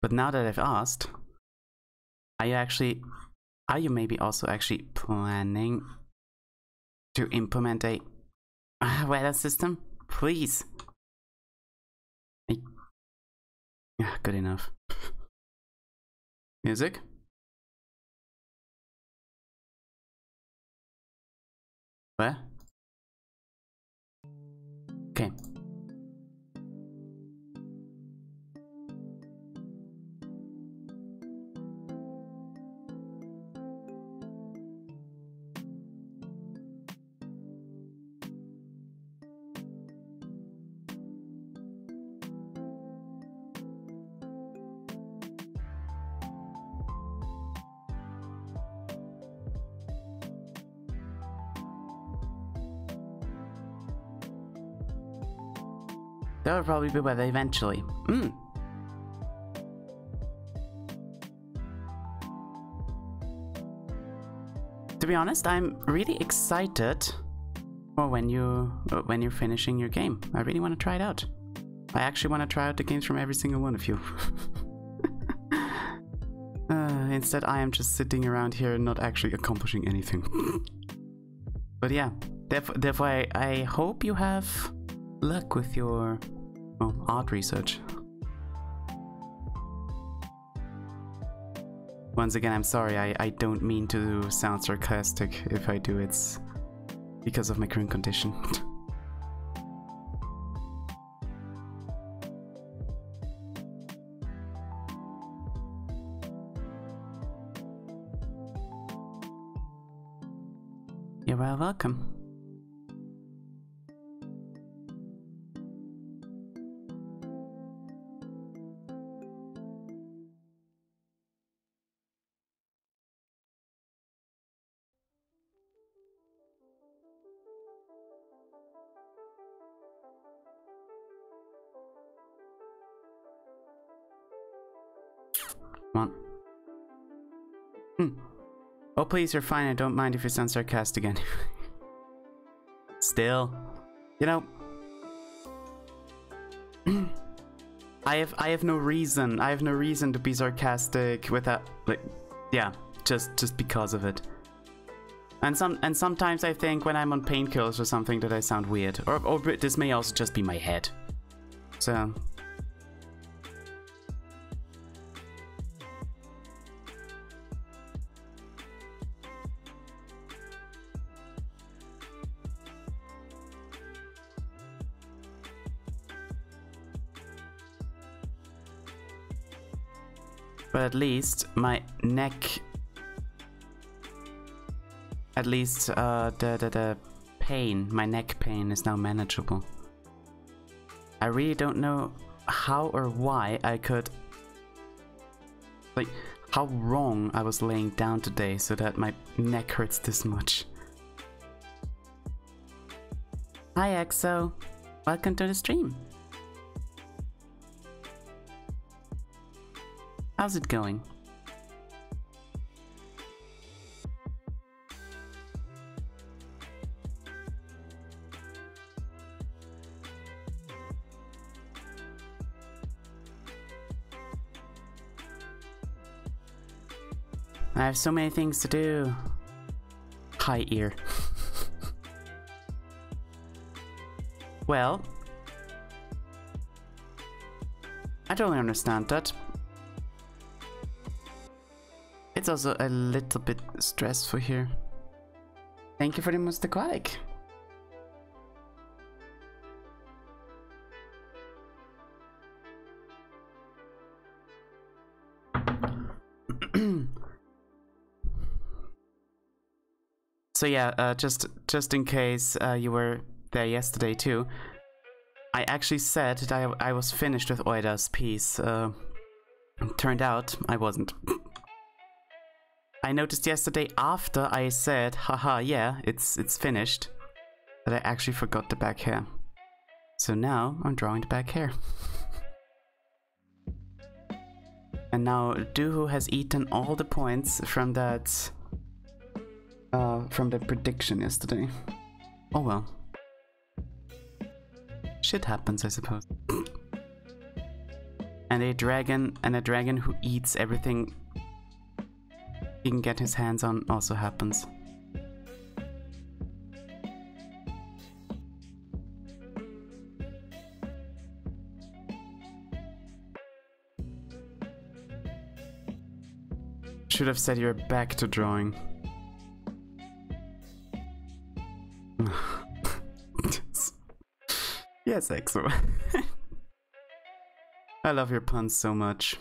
But now that I've asked, are you maybe also actually planning to implement a weather system? Please. Yeah, good enough. Music? Where? Okay. That will probably be weather eventually. To be honest, I'm really excited for when you're finishing your game. I really want to try it out. I actually want to try out the games from every single one of you. Instead, I am just sitting around here not actually accomplishing anything. But yeah, therefore I hope you have luck with your art research. Once again, I'm sorry, I don't mean to sound sarcastic. If I do, it's because of my current condition. You're well welcome. Come on. Oh, please, you're fine. I don't mind if you sound sarcastic anyway. Still, you know, I have no reason. I have no reason to be sarcastic without, like, yeah, just because of it. And sometimes I think when I'm on painkillers or something that I sound weird, or this may also just be my head. So. But at least my neck, at least the pain, my neck pain is now manageable. I really don't know how or why I could, like, how wrong I was laying down today so that my neck hurts this much. Hi EXO, welcome to the stream. How's it going? I have so many things to do. Hi, ear. Well, I totally understand that. It's also a little bit stressful here. Thank you for the most aquatic. So yeah, just in case you were there yesterday too, I actually said that I was finished with Oida's piece. Turned out I wasn't. I noticed yesterday after I said, haha, yeah, it's finished, that I actually forgot the back hair. So now I'm drawing the back hair. And now Duhu has eaten all the points from that, from the prediction yesterday. Oh well. Shit happens, I suppose. And a dragon who eats everything he can get his hands on also happens. Should have said you're back to drawing. Yes, EXO. I love your puns so much.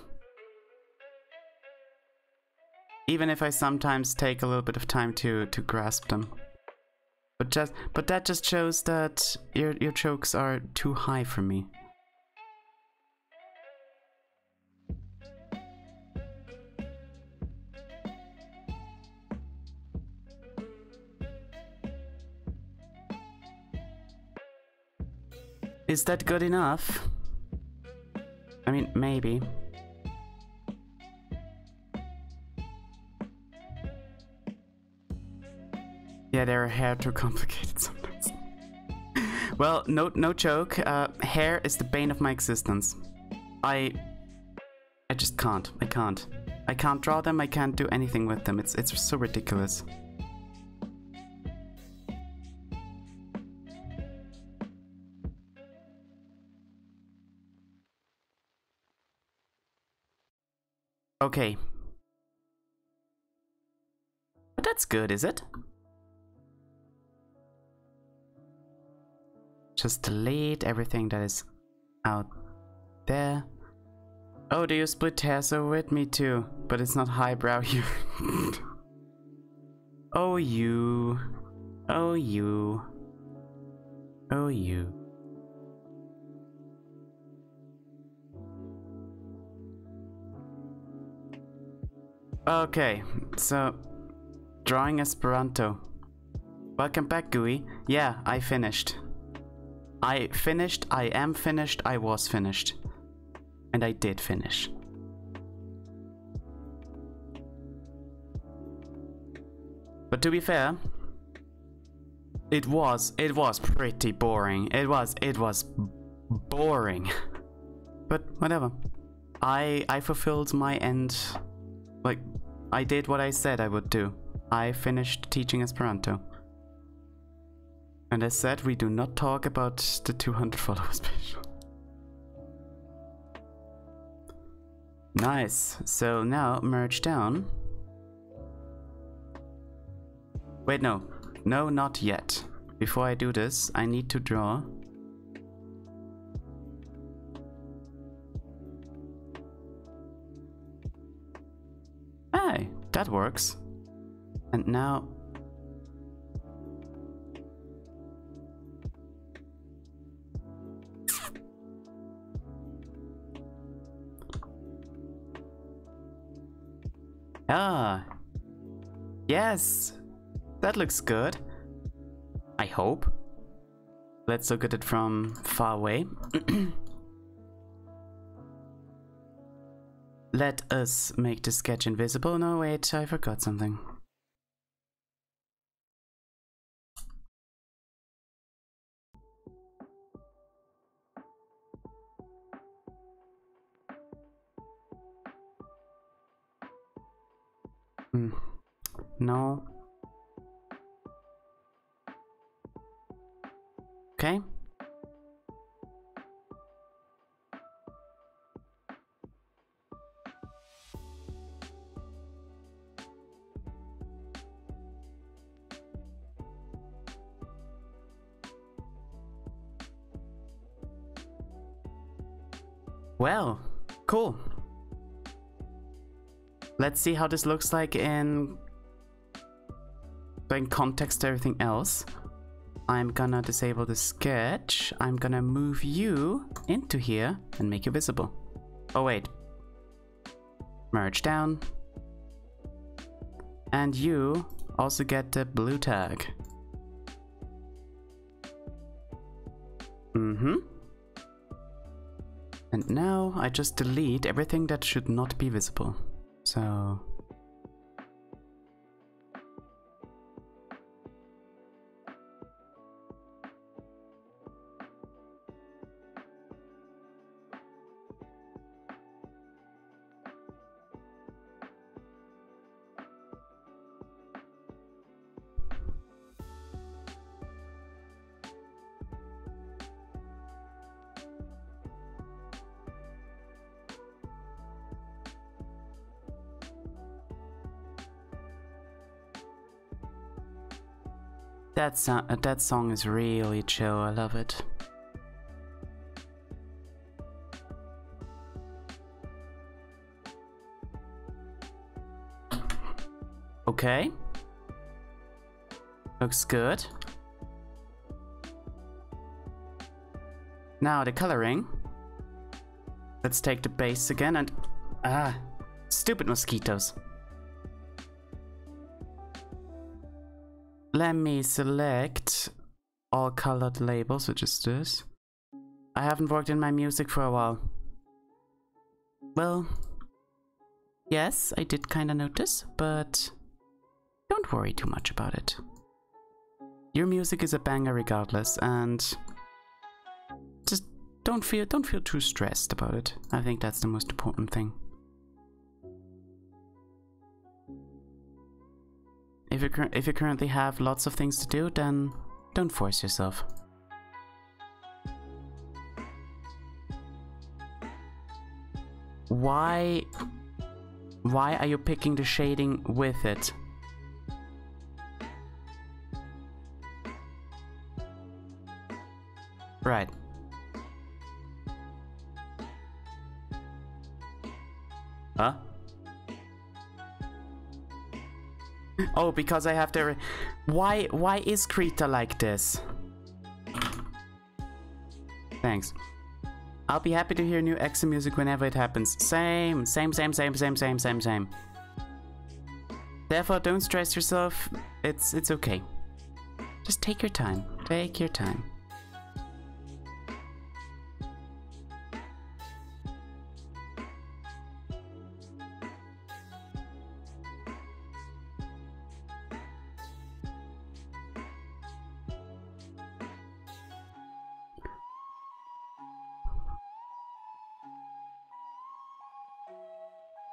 Even if I sometimes take a little bit of time to grasp them. But that just shows that your jokes are too high for me. Is that good enough? I mean, maybe. Yeah, their hair too complicated sometimes. Well, no joke. Hair is the bane of my existence. I just can't. I can't draw them. I can't do anything with them. It's so ridiculous. Okay. But that's good, is it? Just delete everything that is out there. Oh, do you split hair? So with me too, but it's not highbrow here. Oh, you. Oh, you. Oh, you. Okay, so drawing Esperanto. Welcome back, GUI. Yeah, I finished. I finished, I am finished, I was finished. And I did finish. But to be fair, it was pretty boring. It was boring. But whatever. I fulfilled my end. Like, I did what I said I would do. I finished teaching Esperanto. And as said, we do not talk about the 200 follower special. Nice. So now merge down. Wait, no. No, not yet. Before I do this, I need to draw. Hey, that works. And now... Ah. Yes. That looks good. I hope. Let's look at it from far away. Let us make the sketch invisible. No, wait, I forgot something. No. Okay. Well, cool. Let's see how this looks like in context to everything else. I'm gonna disable the sketch. I'm gonna move you into here and make you visible. Oh wait. Merge down. And you also get the blue tag. And now I just delete everything that should not be visible. So... That song is really chill, I love it. Okay. Looks good. Now the coloring. Let's take the base again and... Ah, stupid mosquitoes. Let me select all colored labels, which is this. I haven't worked in my music for a while. Well, yes, I did kinda notice, but don't worry too much about it. Your music is a banger regardless, and just don't feel too stressed about it. I think that's the most important thing. If you currently have lots of things to do, then don't force yourself. Why are you picking the shading with it? Right. Huh? Oh, because I have to... Why is Krita like this? Thanks. I'll be happy to hear new EXA music whenever it happens. Same. Therefore, don't stress yourself. It's okay. Just take your time. Take your time.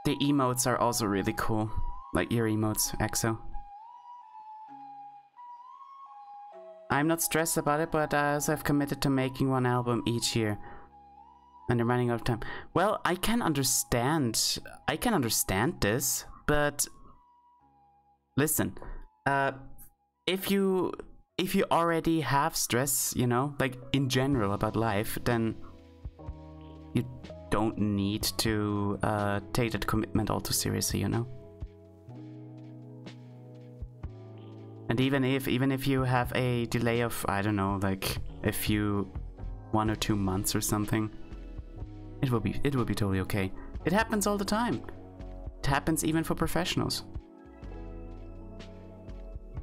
The emotes are also really cool. Like your emotes, EXO. I'm not stressed about it, but as I've committed to making one album each year. And I'm running out of time. Well, I can understand this, but listen, if you already have stress, you know, like in general about life, then you don't need to take that commitment all too seriously, you know. And even if you have a delay of, I don't know, like a few 1 or 2 months or something, it will be totally okay. It happens all the time. It happens even for professionals.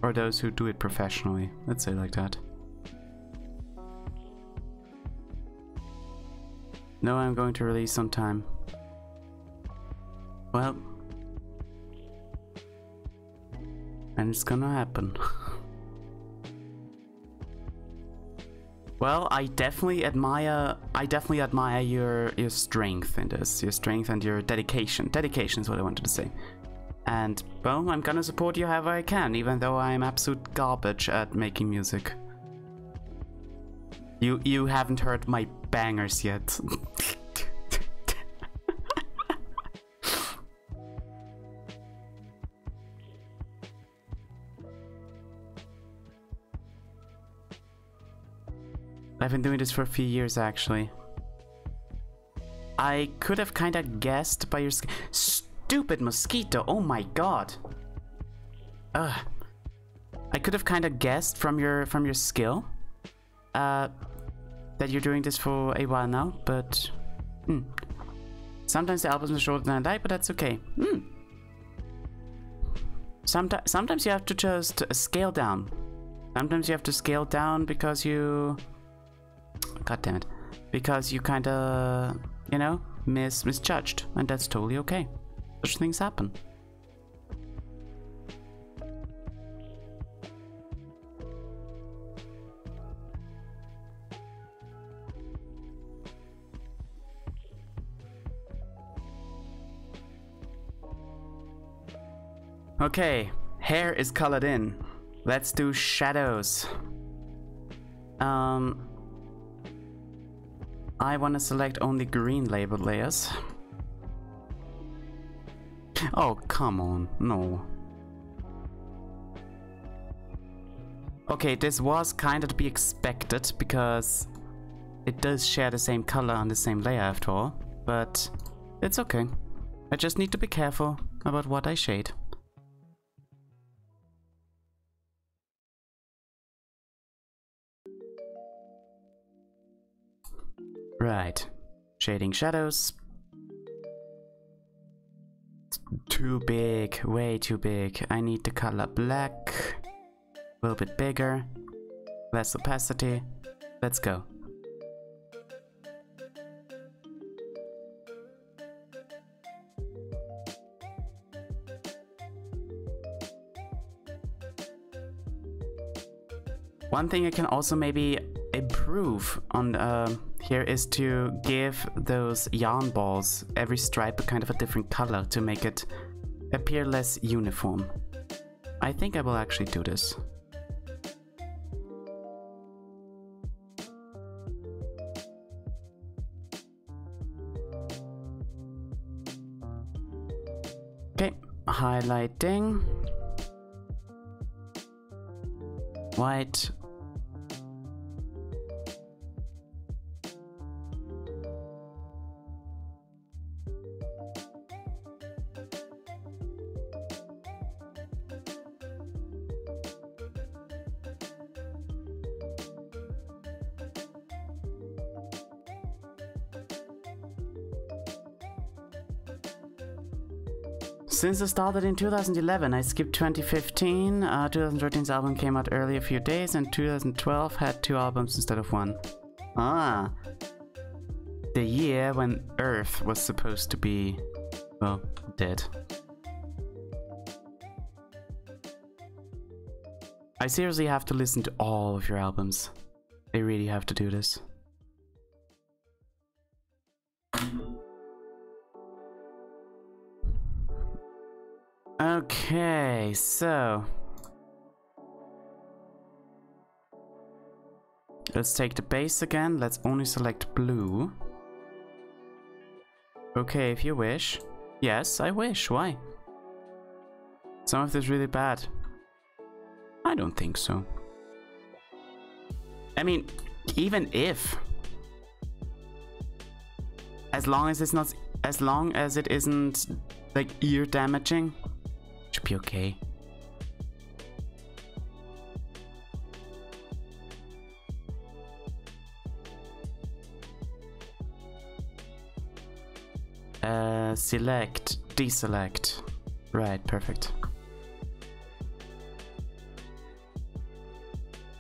Or those who do it professionally, let's say like that. No, I'm going to release on time. Well, and it's gonna happen. Well, I definitely admire your strength in this. Your strength and your dedication. Dedication is what I wanted to say. And, well, I'm gonna support you however I can, even though I'm absolute garbage at making music. You haven't heard my bangers yet. I've been doing this for a few years, actually. I could have kind of guessed by your stupid mosquito. Oh my god. Ugh. I could have kind of guessed from your skill that you're doing this for a while now, but sometimes the albums are shorter than I like, but that's okay. Sometimes you have to just scale down. Sometimes you have to scale down because you... God damn it. Because you kind of, you know, misjudged. And that's totally okay. Such things happen. Okay, hair is colored in. Let's do shadows. I want to select only green labeled layers. Oh, come on, no. Okay, this was kind of to be expected because it does share the same color on the same layer after all, but it's okay. I just need to be careful about what I shade. Right, shading shadows. It's too big, way too big. I need the color black, a little bit bigger, less opacity. Let's go. One thing I can also maybe improve on here is to give those yarn balls every stripe a kind of a different color to make it appear less uniform. I think I will actually do this. Okay, highlighting. White. Since it started in 2011, I skipped 2015. 2013's album came out early a few days, and 2012 had 2 albums instead of 1. Ah. The year when Earth was supposed to be, well, dead. I seriously have to listen to all of your albums. I really have to do this. Okay, so let's take the base again. Let's only select blue. Okay, if you wish. Yes, I wish. Why? Some of this really bad. I don't think so. I mean, even if, as long as it's not, as long as it isn't like ear damaging, it should be okay. Select, deselect. Right, perfect.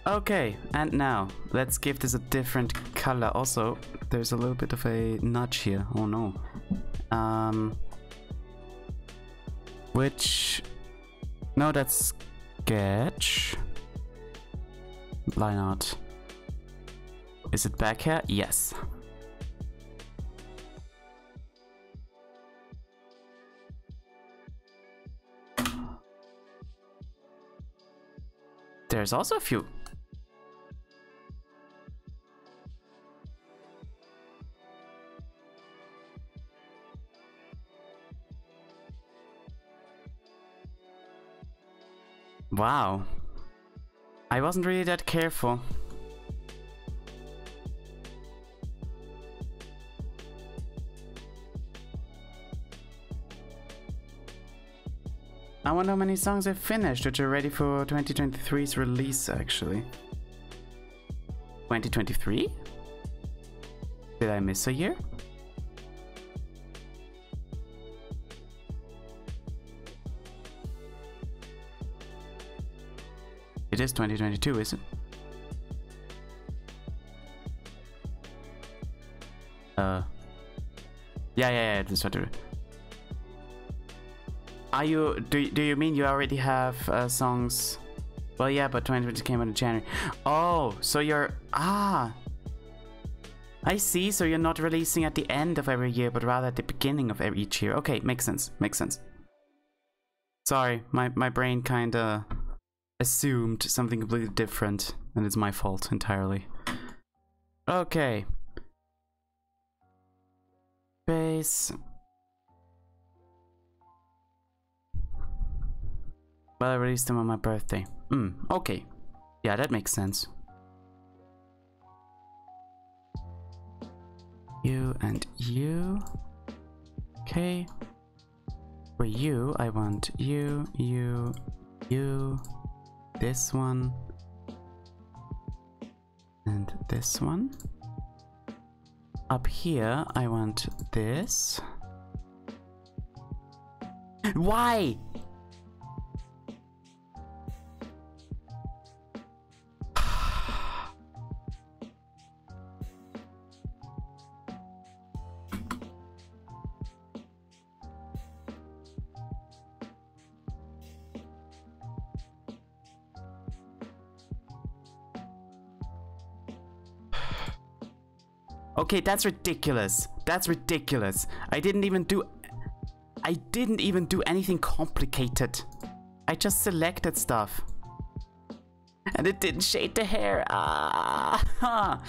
Okay, and now let's give this a different color. Also, there's a little bit of a nudge here. Oh no. Which, no, that's sketch. Line art. Is it back here? Yes. There's also a few. Wow. I wasn't really that careful. I wonder how many songs I've finished which are ready for 2023's release, actually. 2023? Did I miss a year? It is 2022, is it? Yeah, that's what. Are you? Do you mean you already have songs? Well, yeah, but 2020 came out in January. Oh, so you're I see. So you're not releasing at the end of every year, but rather at the beginning of each year. Okay, makes sense. Makes sense. Sorry, my brain kinda assumed something completely different, and it's my fault entirely. Okay. Base. Well, I released them on my birthday. Okay. Yeah, that makes sense. You and you. Okay. For you, I want you, this one, and this one. Up here, I want this. Why? Okay, that's ridiculous. That's ridiculous. I didn't even do anything complicated. I just selected stuff. And it didn't shade the hair. Ah.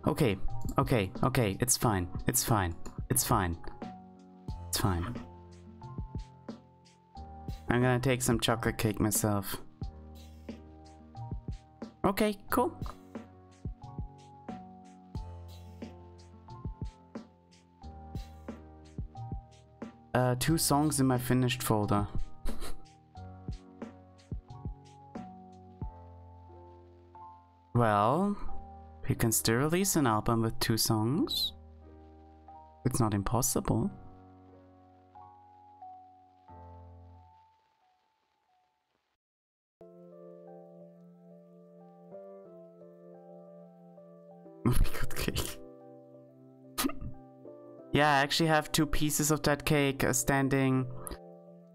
Okay. It's fine. It's fine. I'm gonna take some chocolate cake myself. Okay, cool. Two songs in my finished folder. Well, we can still release an album with 2 songs. It's not impossible. Apricot cake. Yeah, I actually have 2 pieces of that cake standing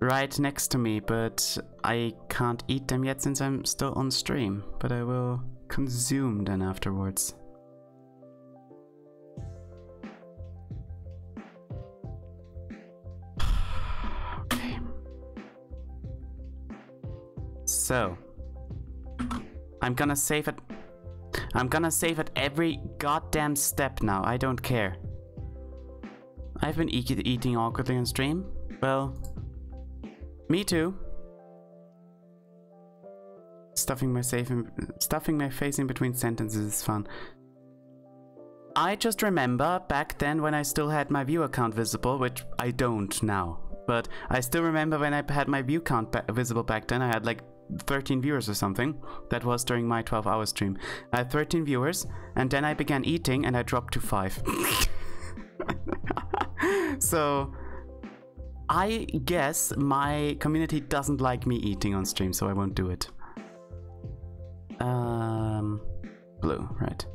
right next to me, but I can't eat them yet since I'm still on stream. But I will consume them afterwards. Okay. So I'm gonna save it. I'm gonna save at every goddamn step now. I don't care. I've been eating awkwardly on stream. Well, me too. Stuffing my face in between sentences is fun. I just remember back then when I still had my view account visible, which I don't now. But I still remember when I had my view count visible back then. I had like 13 viewers or something. That was during my 12-hour stream. I had 13 viewers, and then I began eating and I dropped to 5. So I guess my community doesn't like me eating on stream, so I won't do it. Blue, right.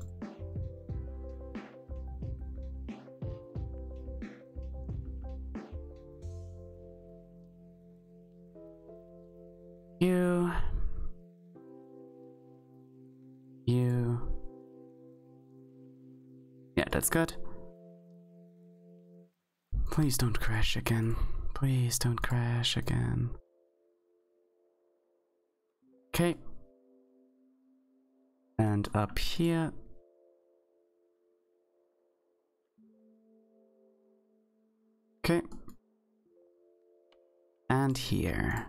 You. Yeah, that's good. Please don't crash again. Please don't crash again. Okay. And up here. Okay. And here.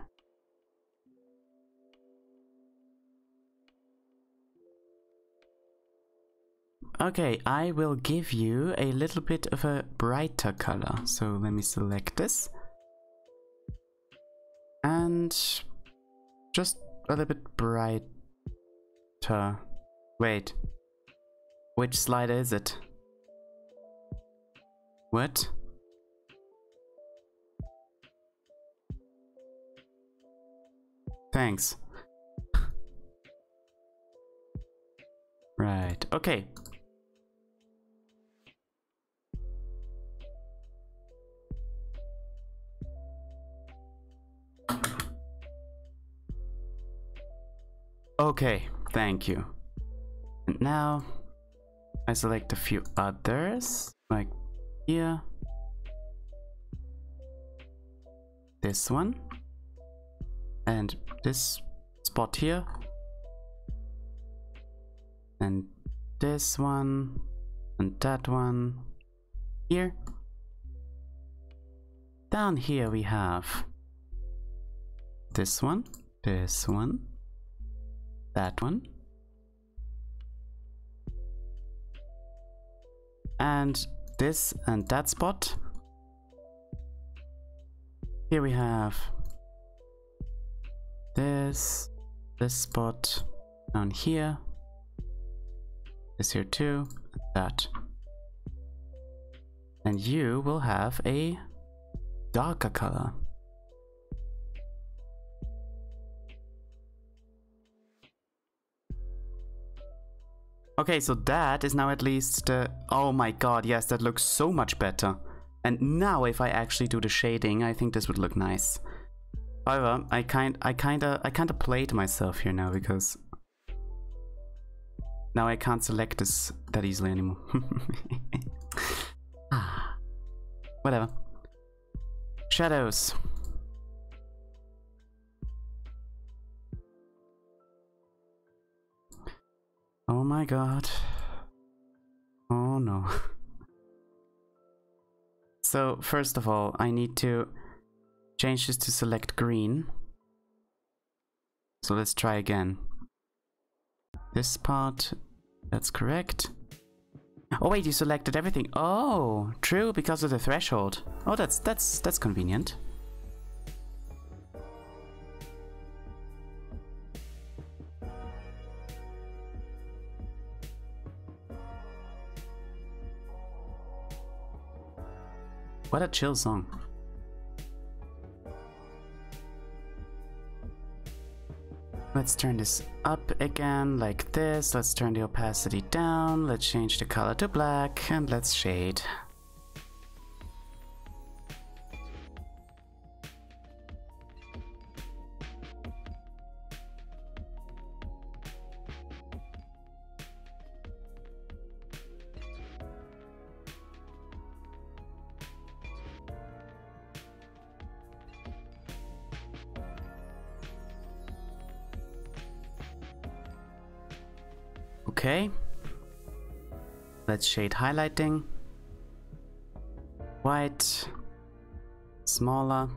Okay, I will give you a little bit of a brighter color. So let me select this. And just a little bit brighter. Wait. Which slider is it? What? Thanks. Right, okay. Okay, thank you. And now I select a few others, like here, this one, and this spot here, and this one, and that one here. Down here we have this one, that one, and this and that spot. Here we have this spot down here, this here too, that. And you will have a darker color. Okay, so that is now at least, oh my god, yes, that looks so much better. And now if I actually do the shading, I think this would look nice. However, I kinda played myself here now because now I can't select this that easily anymore. Whatever. Shadows. Oh my god. Oh no. So first of all, I need to change this to select green. So let's try again. This part, that's correct. Oh wait, you selected everything. Oh, true, because of the threshold. Oh, that's convenient. What a chill song. Let's turn this up again like this. Let's turn the opacity down. Let's change the color to black and let's shade. Okay, let's shade highlighting, white, smaller,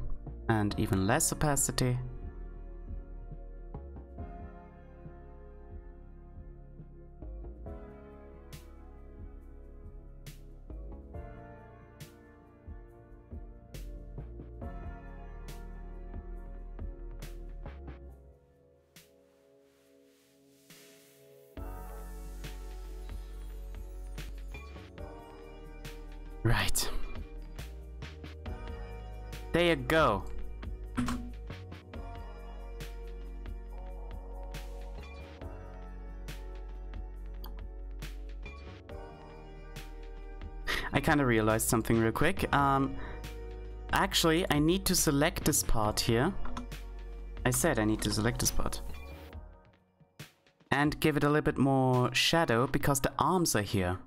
and even less opacity. Right. There you go. I kind of realized something real quick. Actually, I need to select this part here. I said I need to select this part. And give it a little bit more shadow because the arms are here.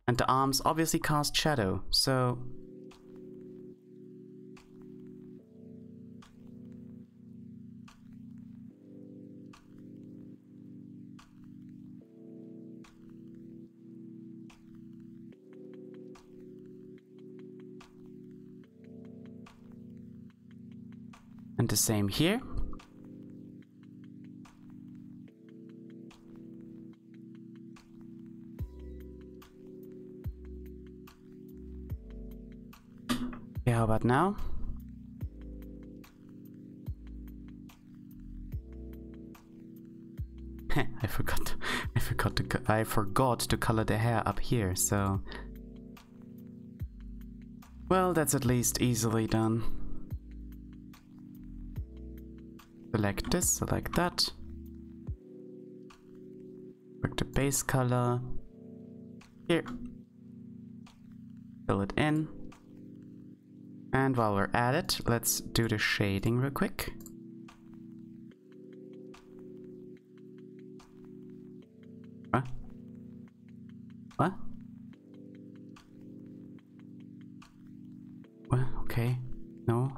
And the arms obviously cast shadow, so... And the same here. How about now? I forgot to color the hair up here, so well, that's at least easily done. Select this, select that. Pick the base color here. Fill it in. And while we're at it, let's do the shading real quick. What? What? What? Okay. No.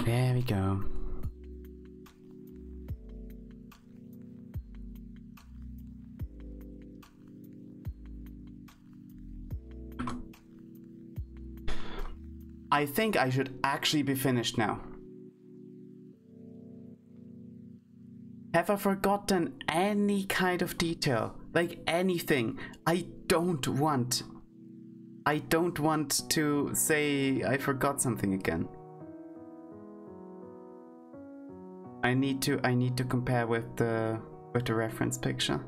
There we go. I think I should actually be finished now. Have I forgotten any kind of detail? Like anything? I don't want to say I forgot something again. I need to compare with the reference picture.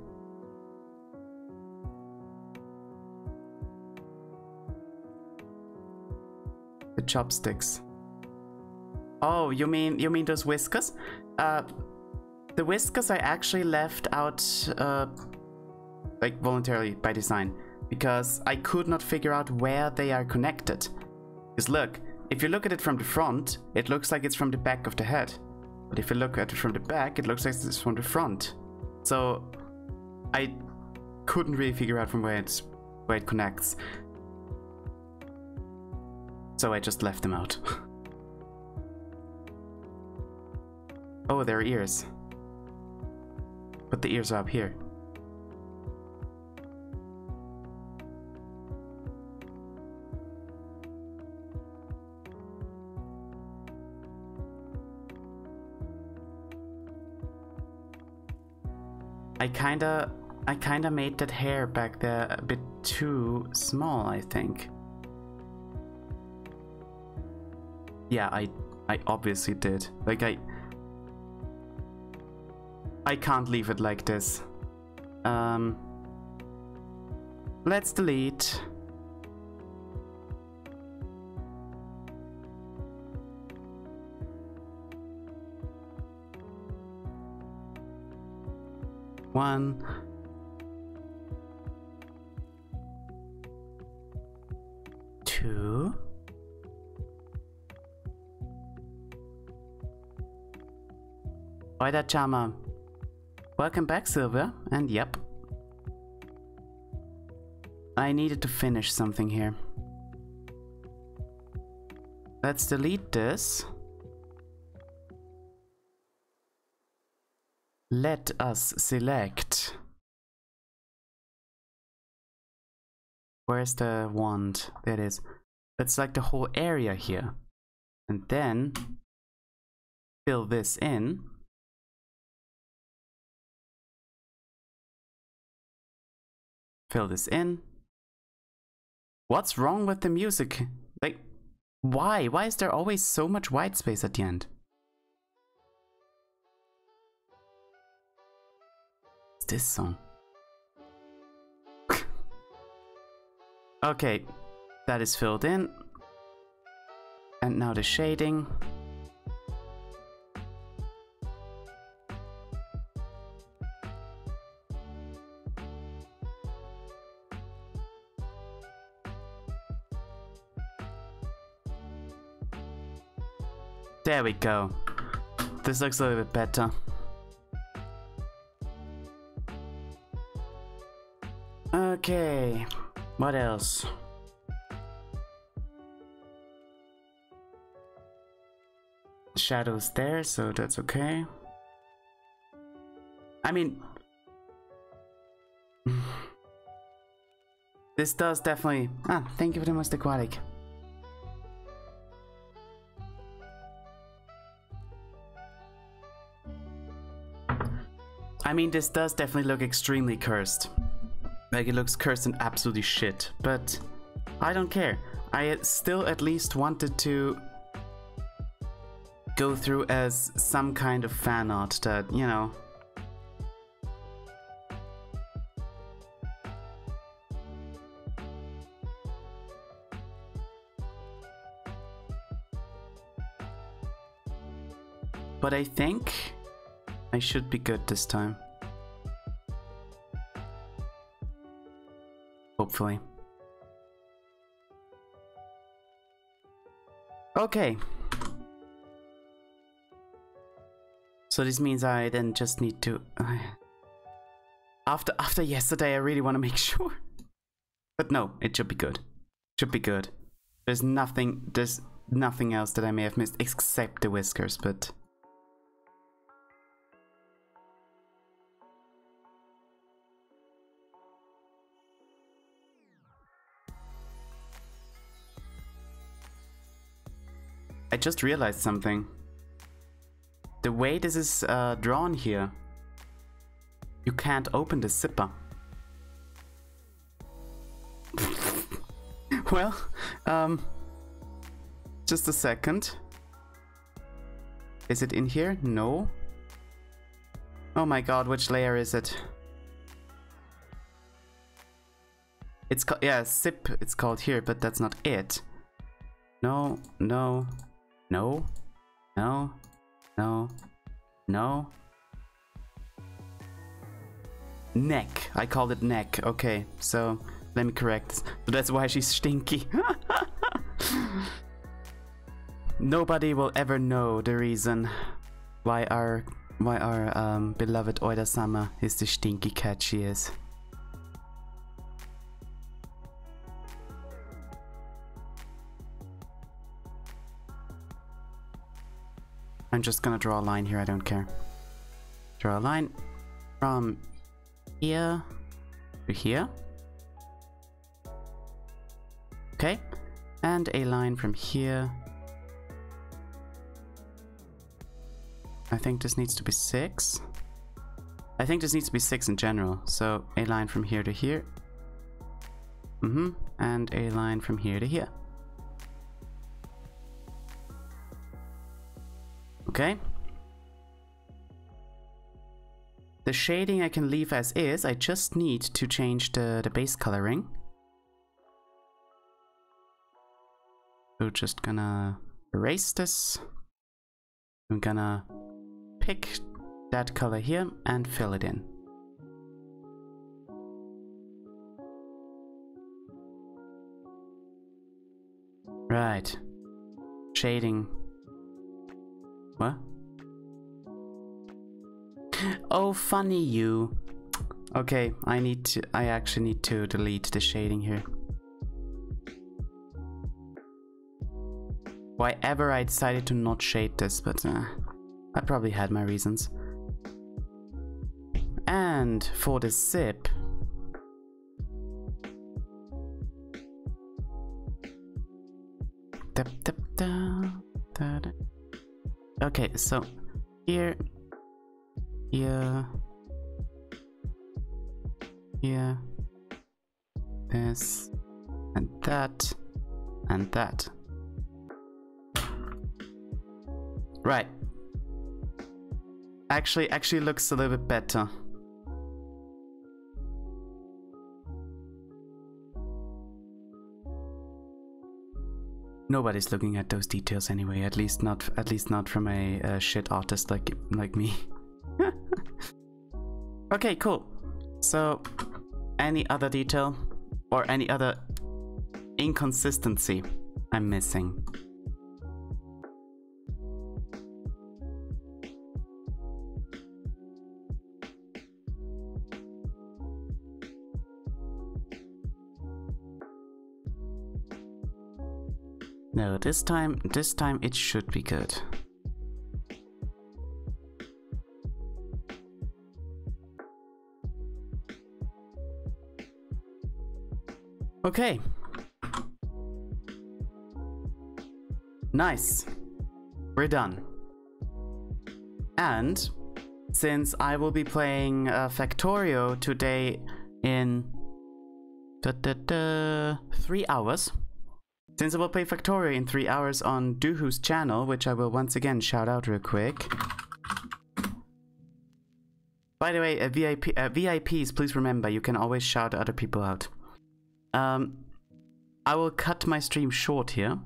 The chopsticks. Oh, you mean those whiskers? The whiskers I actually left out like voluntarily by design because I could not figure out where they are connected. Because look, if you look at it from the front, it looks like it's from the back of the head. But if you look at it from the back, it looks like it's from the front. So I couldn't really figure out from where it connects. So I just left them out. Oh, there are ears. But the ears are up here. I kinda made that hair back there a bit too small, I think. Yeah, I obviously did. Like I can't leave it like this. Let's delete. One. Two. Oi da Chama. Welcome back, Silver. And yep. I needed to finish something here. Let's delete this. Let us select. Where's the wand? There it is. Let's select the whole area here. And then fill this in. Fill this in. What's wrong with the music? Like, why? Why is there always so much white space at the end? What's this song? Okay, that is filled in. And now the shading. There we go. This looks a little bit better. Okay, what else? Shadows there, so that's okay. I mean, this does definitely... Ah, thank you for the most aquatic. I mean, this does definitely look extremely cursed. Like, it looks cursed and absolutely shit. But I don't care. I still at least wanted to go through as some kind of fan art that, you know... But I think I should be good this time. Hopefully. Okay. So this means I then just need to... After yesterday, I really want to make sure. But no, it should be good. Should be good. There's nothing else that I may have missed except the whiskers, but... I just realized something. The way this is drawn here, you can't open the zipper. Well, just a second. Is it in here? No. Oh my god, which layer is it? It's called, yeah, zip, it's called here, but that's not it. No, no. No, no, no, no. Neck. I called it neck. Okay, so let me correct this. So that's why she's stinky. Nobody will ever know the reason why our beloved Oida-sama is the stinky cat she is. I'm just gonna draw a line here, I don't care. Draw a line from here to here. Okay, and a line from here. I think this needs to be 6. I think this needs to be 6 in general. So a line from here to here. And a line from here to here. Okay. The shading I can leave as is. I just need to change the base coloring. So just gonna erase this. I'm gonna pick that color here and fill it in. Right. Shading. What? Oh, funny you. Okay, I actually need to delete the shading here. Why ever I decided to not shade this, but I probably had my reasons. And for the zip, okay, so here, this, and that, and that. Right. Actually looks a little bit better. Nobody's looking at those details anyway. At least not from a shit artist like me. Okay, cool. So, any other detail or any other inconsistency I'm missing? No, this time it should be good. Okay. Nice. We're done. And since I will be playing Factorio today in 3 hours. Since I will play Factorio in 3 hours on Duhu's channel, which I will once again shout out real quick. By the way, VIPs, please remember, you can always shout other people out. I will cut my stream short here.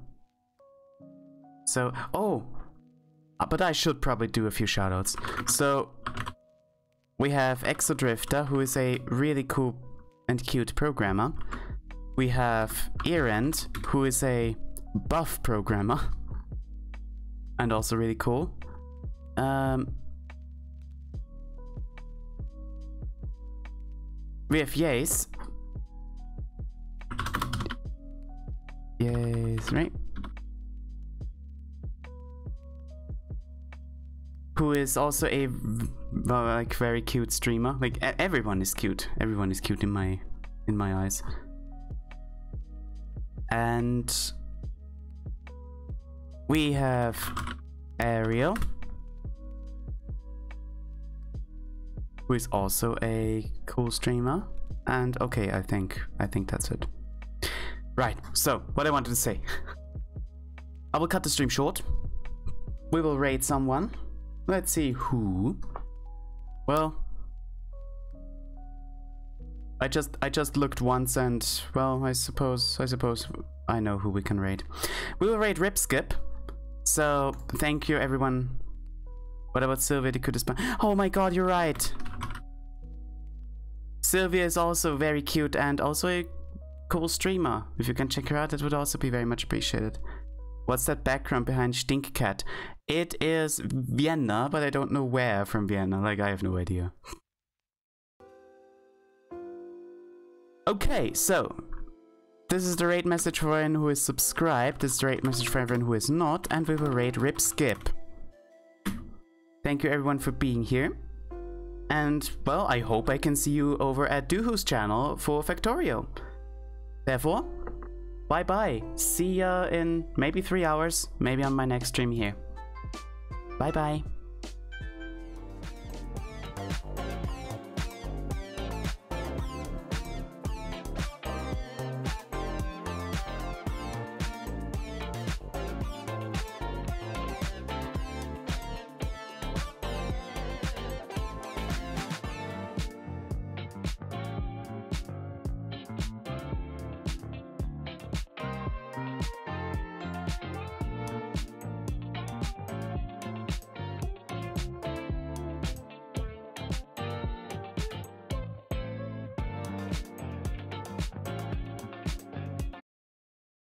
So, but I should probably do a few shoutouts. So, we have Exodrifter, who is a really cool and cute programmer. We have Earend, who is a buff programmer. And also really cool. We have Yace. Yes, right? Who is also a like very cute streamer. Like everyone is cute. Everyone is cute in my eyes. And we have Ariel, who is also a cool streamer. And okay, I think that's it. Right, so what I wanted to say. I will cut the stream short. We will raid someone. Let's see who. Well, I just looked once and, well, I suppose I know who we can raid. We will raid Ripskip. So thank you everyone. What about Sylvia? Oh my god, you're right. Sylvia is also very cute and also a cool streamer. If you can check her out, it would also be very much appreciated. What's that background behind Stinkcat? It is Vienna, but I don't know where from Vienna. Like, I have no idea. Okay, so this is the raid message for everyone who is subscribed. This is the raid message for everyone who is not, and we will raid Ripskip. Thank you everyone for being here. And, well, I hope I can see you over at Duhu's channel for Factorio. Therefore, bye-bye. See ya in maybe 3 hours, maybe on my next stream here. Bye-bye.